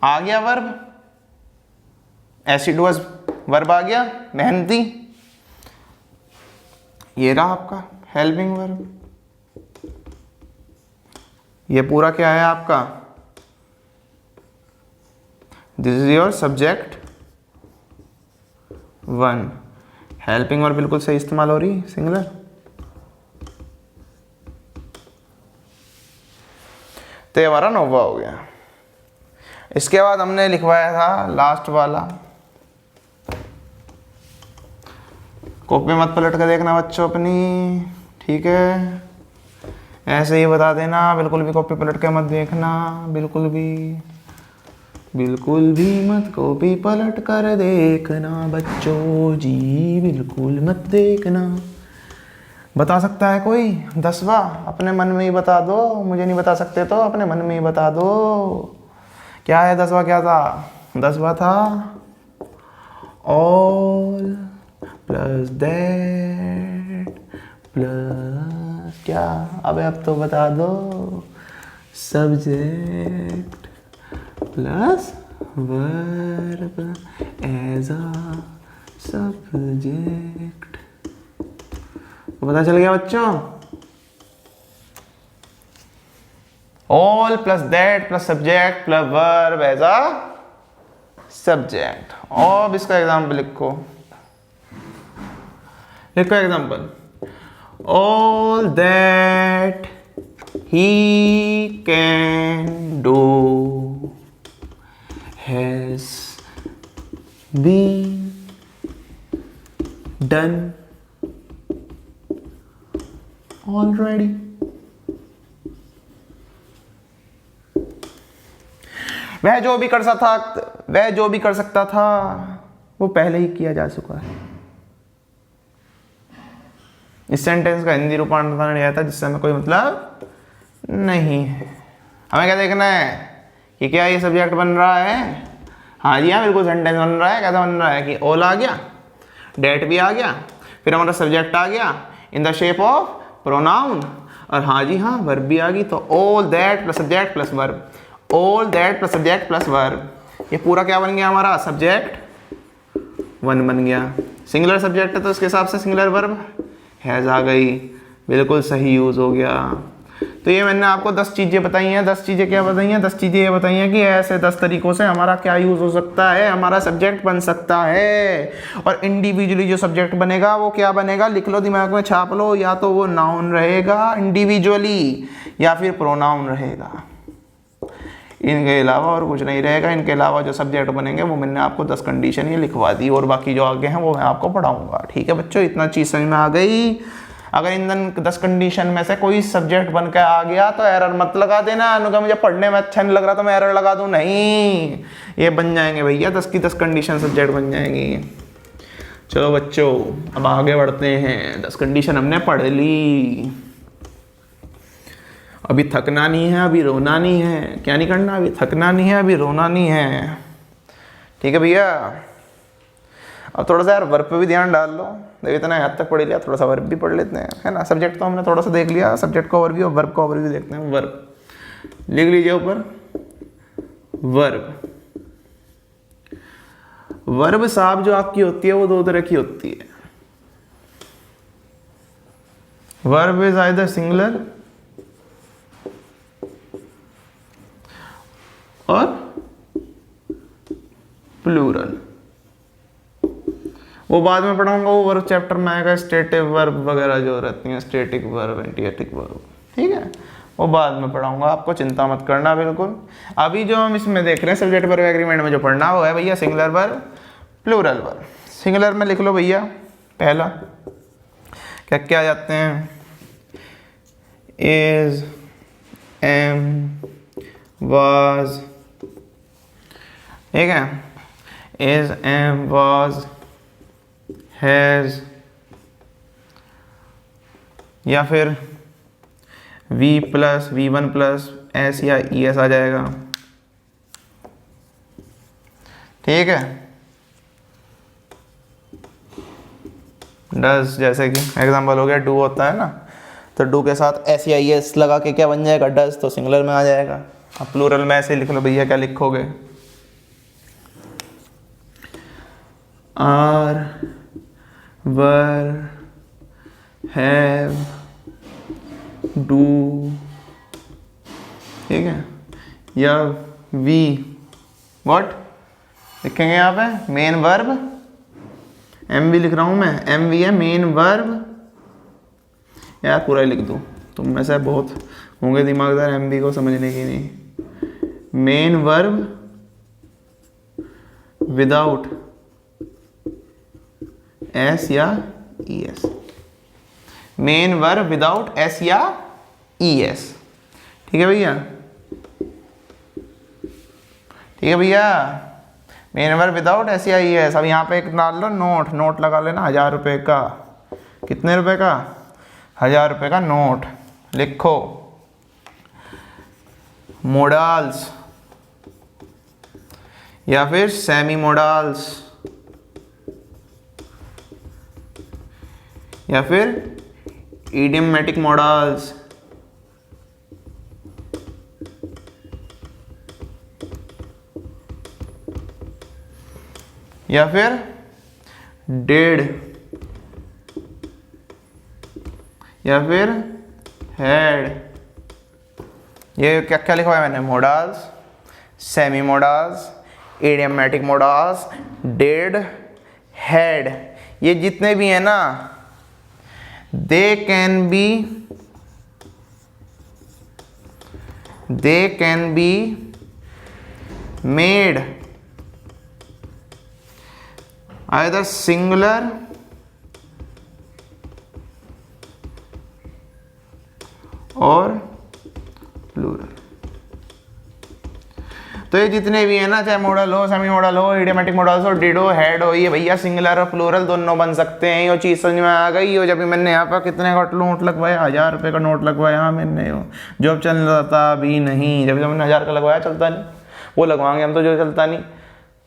आ गया वर्ब, एसिडुअस वर्ब आ गया, मेहनती, ये रहा आपका हेल्पिंग वर्ब। ये पूरा क्या है आपका, this is your subject one. Helping verb बिल्कुल सही इस्तेमाल हो रही, सिंगुलर। तो ये हमारा 9वां हो गया। इसके बाद हमने लिखवाया था लास्ट वाला, कॉपी मत पलट कर देखना बच्चों अपनी, ठीक है। ऐसे ही बता देना, बिल्कुल भी कॉपी पलट के मत देखना, बिल्कुल भी मत कॉपी पलट कर देखना बच्चों जी, बिल्कुल मत देखना। बता सकता है कोई 10वां? अपने मन में ही बता दो, मुझे नहीं बता सकते तो अपने मन में ही बता दो। क्या है 10वां, क्या था? 10वां था ऑल प्लस दैट प्लस क्या, अबे अब तो बता दो, subject plus verb as a subject. पता चल गया बच्चों? All plus that plus subject plus verb as a subject. और इसका एग्जाम्पल लिखो, लिखो example. All that he can do has been done already. वह जो भी कर सकता था वो पहले ही किया जा चुका है। इस सेंटेंस का हिंदी रूपांतरण यह था जिससे हमें कोई मतलब नहीं है। हमें क्या देखना है कि क्या ये सब्जेक्ट बन रहा है? हाँ जी हाँ, बिल्कुल सेंटेंस बन रहा है। कैसा बन रहा है कि ऑल आ गया, डेट भी आ गया, फिर हमारा सब्जेक्ट आ गया in the shape of pronoun, और हाँ जी हाँ वर्ब भी आ गई। तो all that plus subject plus verb, all that plus subject plus verb, ये पूरा क्या बन गया हमारा? सब्जेक्ट वन बन गया। सिंगुलर सब्जेक्ट है तो उसके हिसाब से सिंगुलर वर्ब हैज आ गई, बिल्कुल सही यूज हो गया। तो ये मैंने आपको 10 चीजें बताई हैं। 10 चीजें क्या बताई हैं? 10 चीजें ये बताई हैं कि ऐसे 10 तरीकों से हमारा क्या यूज हो सकता है, हमारा सब्जेक्ट बन सकता है। और इंडिविजुअली जो सब्जेक्ट बनेगा वो क्या बनेगा? लिख लो, दिमाग में छाप लो। या तो वो नाउन रहेगा इंडिविजुअली, या फिर प्रोनाउन रहेगा। इनके अलावा और कुछ नहीं रहेगा। इनके अलावा जो सब्जेक्ट बनेंगे वो मैंने आपको 10 कंडीशन ही लिखवा दी, और बाकी जो आगे हैं वो मैं आपको पढ़ाऊंगा। ठीक है बच्चों, इतना चीज़ समझ में आ गई। अगर इन 10 कंडीशन में से कोई सब्जेक्ट बन के आ गया तो एरर मत लगा देना। अगर मुझे पढ़ने में अच्छा नहीं लग रहा तो मैं एरर लगा दूं, नहीं, ये बन जाएंगे भैया, 10 की 10 कंडीशन सब्जेक्ट बन जाएंगी। चलो बच्चों अब आगे बढ़ते हैं। 10 कंडीशन हमने पढ़ ली। अभी थकना नहीं है, अभी रोना नहीं है। क्या नहीं करना? अभी थकना नहीं है, अभी रोना नहीं है। ठीक है भैया। अब थोड़ा सा यार वर्ब पे भी ध्यान डाल लो। देखो इतना याद तक पढ़ लिया, थोड़ा सा वर्ब भी पढ़ लेते हैं, है ना। सब्जेक्ट तो हमने थोड़ा सा देख लिया, सब्जेक्ट का ओवरव्यू, और वर्ब का ओवरव्यू देखते हैं। वर्ब लिख लीजिए ऊपर, वर्ब। वर्ब साहब जो आपकी होती है वो 2 तरह की होती है। वर्ब इज आइदर सिंगुलर और प्लूरल। वो बाद में पढ़ाऊंगा, वो वर्ब चैप्टर में आएगा। स्टेटिव वर्ब वगैरह जो रहती हैं, स्टेटिक वर्ब, एंटीएटिक वर्ब, ठीक है, वो बाद में पढ़ाऊंगा। आपको चिंता मत करना बिल्कुल। अभी जो हम इसमें देख रहे हैं सब्जेक्ट वर्ब एग्रीमेंट में जो पढ़ना वो है भैया singular verb, plural verb. Singular में लिख लो भैया, पहला क्या क्या आ जाते हैं? इज, एम, वाज, ठीक है, इज, एम, वाज, हैज, या फिर V plus V1 plus S या ES आ जाएगा। ठीक है, डज, जैसे कि एग्जांपल हो गया डू होता है ना, तो डू के साथ एस या ES लगा के क्या बन जाएगा? डज, तो सिंगुलर में आ जाएगा। अब प्लूरल में ऐसे लिख लो भैया, क्या लिखोगे? आर, वर, हैव, डू, ठीक है, या वी, व्हाट लिखेंगे यहाँ पे? मेन वर्ब, एम वी लिख रहा हूँ मैं, एम वी है मेन वर्ब। यार पूरा ही लिख दूँ, तुम में से बहुत होंगे दिमागदार एम वी को समझने की नहीं। मेन वर्ब विदाउट एस या ES, main verb without S या ES। ठीक है भैया, ठीक है भैया, मेन वर्ब विदाउट एस या ES। अब यहाँ पे एक डाल लो नोट, नोट लगा लेना 1000 रुपये का। कितने रुपए का? 1000 रुपये का नोट। लिखो मोडाल्स या फिर सेमी मोडाल्स या फिर इडियमेटिक मोडाल्स या फिर डिड या फिर हैड। ये क्या क्या लिखा हुआ है मैंने, modals, semi modals, idiomatic modals, did, had, ये जितने भी हैं ना, they can be made either singular और प्लूरल। तो ये जितने भी है ना, चाहे मॉडल हो, सेमी मॉडल हो, इडियमेटिक मॉडल्स हो, डिड हो, हेड हो, ये भैया सिंगुलर और प्लूरल दोनों बन सकते हैं। ये चीज़ समझ में आ गई हो। जब भी मैंने यहाँ पर कितने का नोट लगवाया, 1000 रुपये का नोट लगवाया मैंने, जो अब चल रहा था भी नहीं। जब मैंने 1000 का लगवाया, चलता नहीं, वो लगवाएंगे हम तो, जो चलता नहीं,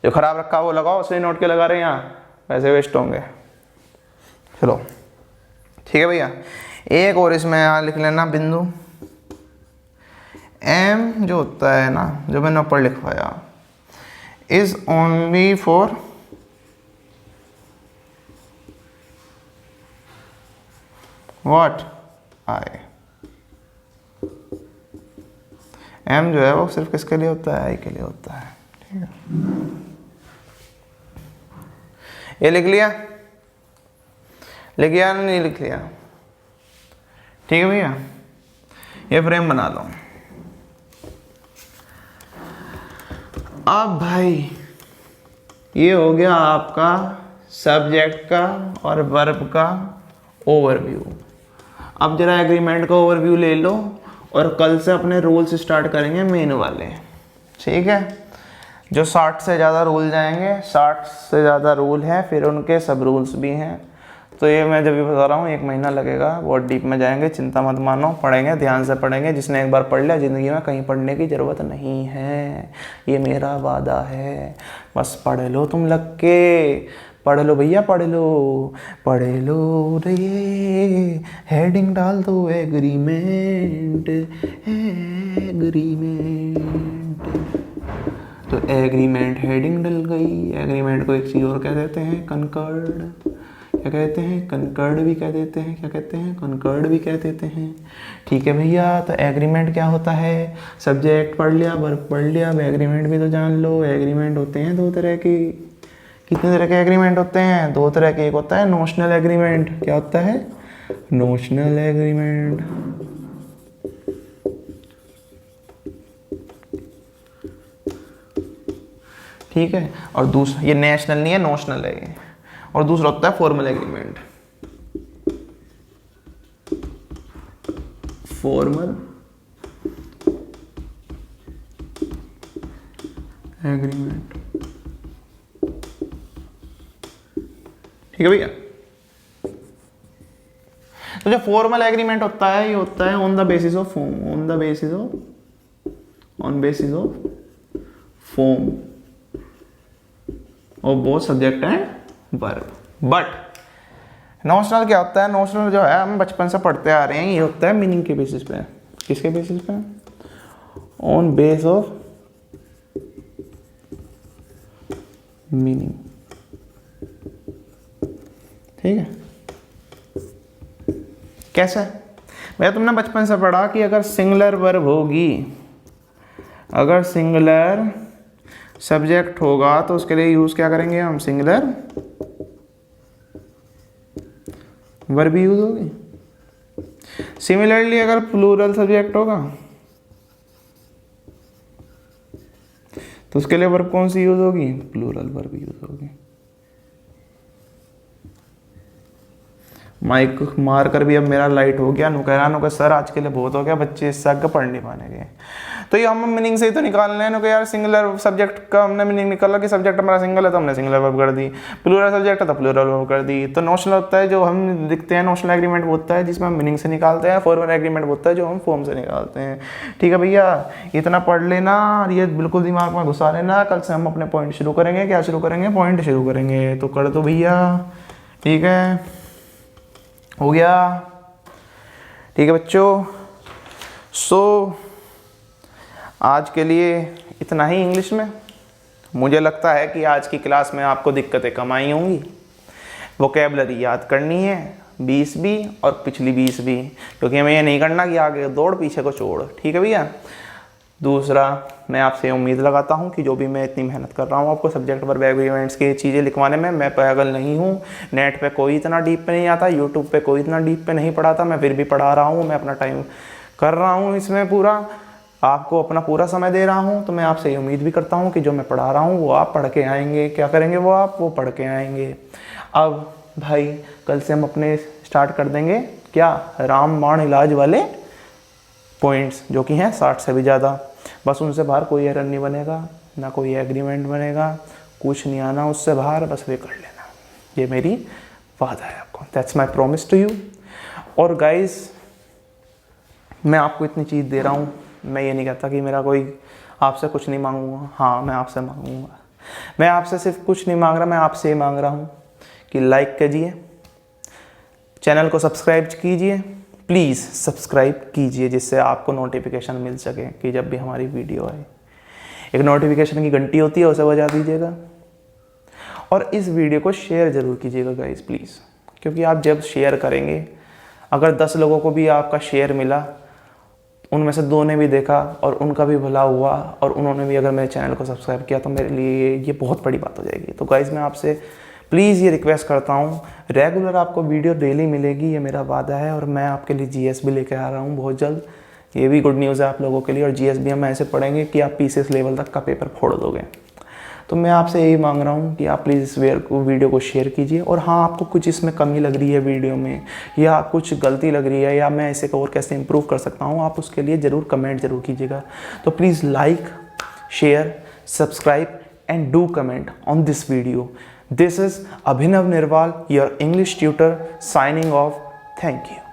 जो खराब रखा वो लगाओ, उससे नोट के लगा रहे हैं यहाँ, पैसे वेस्ट होंगे। चलो ठीक है भैया। एक और इसमें यहाँ लिख लेना बिंदु, एम जो होता है ना, जो मैंने ऊपर लिखवाया, is only for what, I. Am जो है वो सिर्फ किसके लिए होता है, आई के लिए होता है। ठीक है, ये लिख लिया नहीं लिख लिया? ठीक है भैया, ये फ्रेम बना लो। अब भाई ये हो गया आपका सब्जेक्ट का और वर्ब का ओवरव्यू। अब जरा एग्रीमेंट का ओवरव्यू ले लो और कल से अपने रूल्स स्टार्ट करेंगे मेन वाले। ठीक है, जो 60 से ज़्यादा रूल जाएंगे, 60 से ज़्यादा रूल हैं, फिर उनके सब रूल्स भी हैं। तो ये मैं जब भी बता रहा हूँ 1 महीना लगेगा, बहुत डीप में जाएंगे, चिंता मत मानो, पढ़ेंगे, ध्यान से पढ़ेंगे। जिसने एक बार पढ़ लिया, ज़िंदगी में कहीं पढ़ने की ज़रूरत नहीं है, ये मेरा वादा है। बस पढ़ लो तुम लग के, पढ़ लो भैया, पढ़ लो रे, हेडिंग डाल दो एग्रीमेंट। तो एग्रीमेंट हेडिंग डल गई। एग्रीमेंट को एक चीज़ और कह देते हैं, कनकर्ड। क्या कहते हैं, कनकर्ड भी कह देते हैं। क्या कहते हैं, कनकर्ड भी कह देते हैं। ठीक है भैया, तो एग्रीमेंट क्या होता है? सब्जेक्ट पढ़ लिया, वर्ब पढ़ लिया, अब एग्रीमेंट भी तो जान लो। एग्रीमेंट होते हैं 2 तरह के। कितने तरह के एग्रीमेंट होते हैं? 2 तरह के। एक होता है नोशनल एग्रीमेंट। क्या होता है? Notional agreement. ठीक है, और दूसरा, ये नेशनल नहीं है, नोशनल है ये। और दूसरा होता है फॉर्मल एग्रीमेंट। Formal agreement. ठीक है भैया, तो जो फॉर्मल एग्रीमेंट होता है, ये होता है on the basis of form, on basis of form of both subject and verb. But notional क्या होता है? नोशनल जो है हम बचपन से पढ़ते आ रहे हैं, ये होता है मीनिंग के बेसिस पे। किसके बेसिस पे? On base of meaning. ठीक है, कैसे? भैया तुमने बचपन से पढ़ा कि अगर सिंगुलर वर्ब होगी, अगर सिंगुलर सब्जेक्ट होगा, तो उसके लिए यूज क्या करेंगे हम? सिंगुलर वर्ब यूज होगी। सिमिलरली अगर प्लूरल सब्जेक्ट होगा, तो उसके लिए वर्ब कौन सी यूज होगी? प्लूरल वर्ब यूज होगी। माइक मार कर भी अब मेरा लाइट हो गया। नुकैरानों का सर आज के लिए बहुत हो गया, बच्चे इससे आगे पढ़ नहीं पाएंगे। तो ये हम मीनिंग से ही तो निकालने हैं यार। सिंगुलर सब्जेक्ट का हमने मीनिंग निकाला कि सब्जेक्ट हमारा सिंगल है, तो हमने सिंगुलर वर्ब कर दी। प्लूरल सब्जेक्ट है तो प्लूरल वर्ब कर दी। तो नोशनल होता है जो हम लिखते हैं, नोशनल एग्रीमेंट होता है जिसमें हम मीनिंग से निकालते हैं। फॉर्मल एग्रीमेंट होता है जो हम फॉर्म से निकालते हैं। ठीक है भैया, इतना पढ़ लेना और ये बिल्कुल दिमाग में घुसा लेना। कल से हम अपने पॉइंट शुरू करेंगे। क्या शुरू करेंगे? पॉइंट शुरू करेंगे। तो कर दो भैया। ठीक है, हो गया? ठीक है बच्चों, सो आज के लिए इतना ही इंग्लिश में। मुझे लगता है कि आज की क्लास में आपको दिक्कतें कम आई होंगी। वोकैबलरी याद करनी है 20 भी और पिछली 20 भी, क्योंकि हमें ये नहीं करना कि आगे दौड़ पीछे को छोड़। ठीक है भैया। दूसरा, मैं आपसे उम्मीद लगाता हूँ कि जो भी मैं इतनी मेहनत कर रहा हूँ आपको सब्जेक्ट वर्ब एग्रीमेंट्स की चीज़ें लिखवाने में, मैं पागल नहीं हूँ। नेट पे कोई इतना डीप पे नहीं आता, यूट्यूब पे कोई इतना डीप पे नहीं पढ़ाता, मैं फिर भी पढ़ा रहा हूँ। मैं अपना टाइम कर रहा हूँ इसमें पूरा, आपको अपना पूरा समय दे रहा हूँ। तो मैं आपसे ये उम्मीद भी करता हूँ कि जो मैं पढ़ा रहा हूँ वो आप पढ़ के आएंगे। क्या करेंगे वो पढ़ के आएंगे। अब भाई कल से हम अपने स्टार्ट कर देंगे क्या, रामबाण इलाज वाले पॉइंट्स, जो कि हैं 60 से भी ज़्यादा। बस उनसे बाहर कोई एरर नहीं बनेगा, ना कोई एग्रीमेंट बनेगा, कुछ नहीं आना उससे बाहर, बस वे कर लेना। ये मेरी वादा है आपको। That's my promise to you. और गाइज, मैं आपको इतनी चीज़ दे रहा हूँ, मैं ये नहीं कहता कि मेरा कोई आपसे कुछ नहीं मांगूंगा। हाँ, मैं आपसे मांगूंगा। मैं आपसे सिर्फ कुछ नहीं मांग रहा, मैं आपसे ये मांग रहा हूँ कि लाइक कीजिए, चैनल को सब्सक्राइब कीजिए, प्लीज़ सब्सक्राइब कीजिए, जिससे आपको नोटिफिकेशन मिल सके कि जब भी हमारी वीडियो आए। एक नोटिफिकेशन की घंटी होती है, उसे बजा दीजिएगा। और इस वीडियो को शेयर ज़रूर कीजिएगा गाइस प्लीज़, क्योंकि आप जब शेयर करेंगे, अगर 10 लोगों को भी आपका शेयर मिला, उनमें से 2 ने भी देखा और उनका भी भला हुआ और उन्होंने भी अगर मेरे चैनल को सब्सक्राइब किया, तो मेरे लिए ये बहुत बड़ी बात हो जाएगी। तो गाइस, मैं आपसे प्लीज़ ये रिक्वेस्ट करता हूँ, रेगुलर आपको वीडियो डेली मिलेगी, ये मेरा वादा है। और मैं आपके लिए जीएस भी लेके आ रहा हूँ बहुत जल्द। ये भी गुड न्यूज़ है आप लोगों के लिए। और जीएस भी हम ऐसे पढ़ेंगे कि आप पीसीएस लेवल तक का पेपर फोड़ दोगे। तो मैं आपसे यही मांग रहा हूँ कि आप प्लीज़ इस वीडियो को शेयर कीजिए। और हाँ, आपको कुछ इसमें कमी लग रही है वीडियो में, या कुछ गलती लग रही है, या मैं इसे और कैसे इम्प्रूव कर सकता हूँ, आप उसके लिए ज़रूर कमेंट ज़रूर कीजिएगा। तो please like, share, subscribe and do comment on this video. This is Abhinav Nirwal, your English tutor, signing off. Thank you.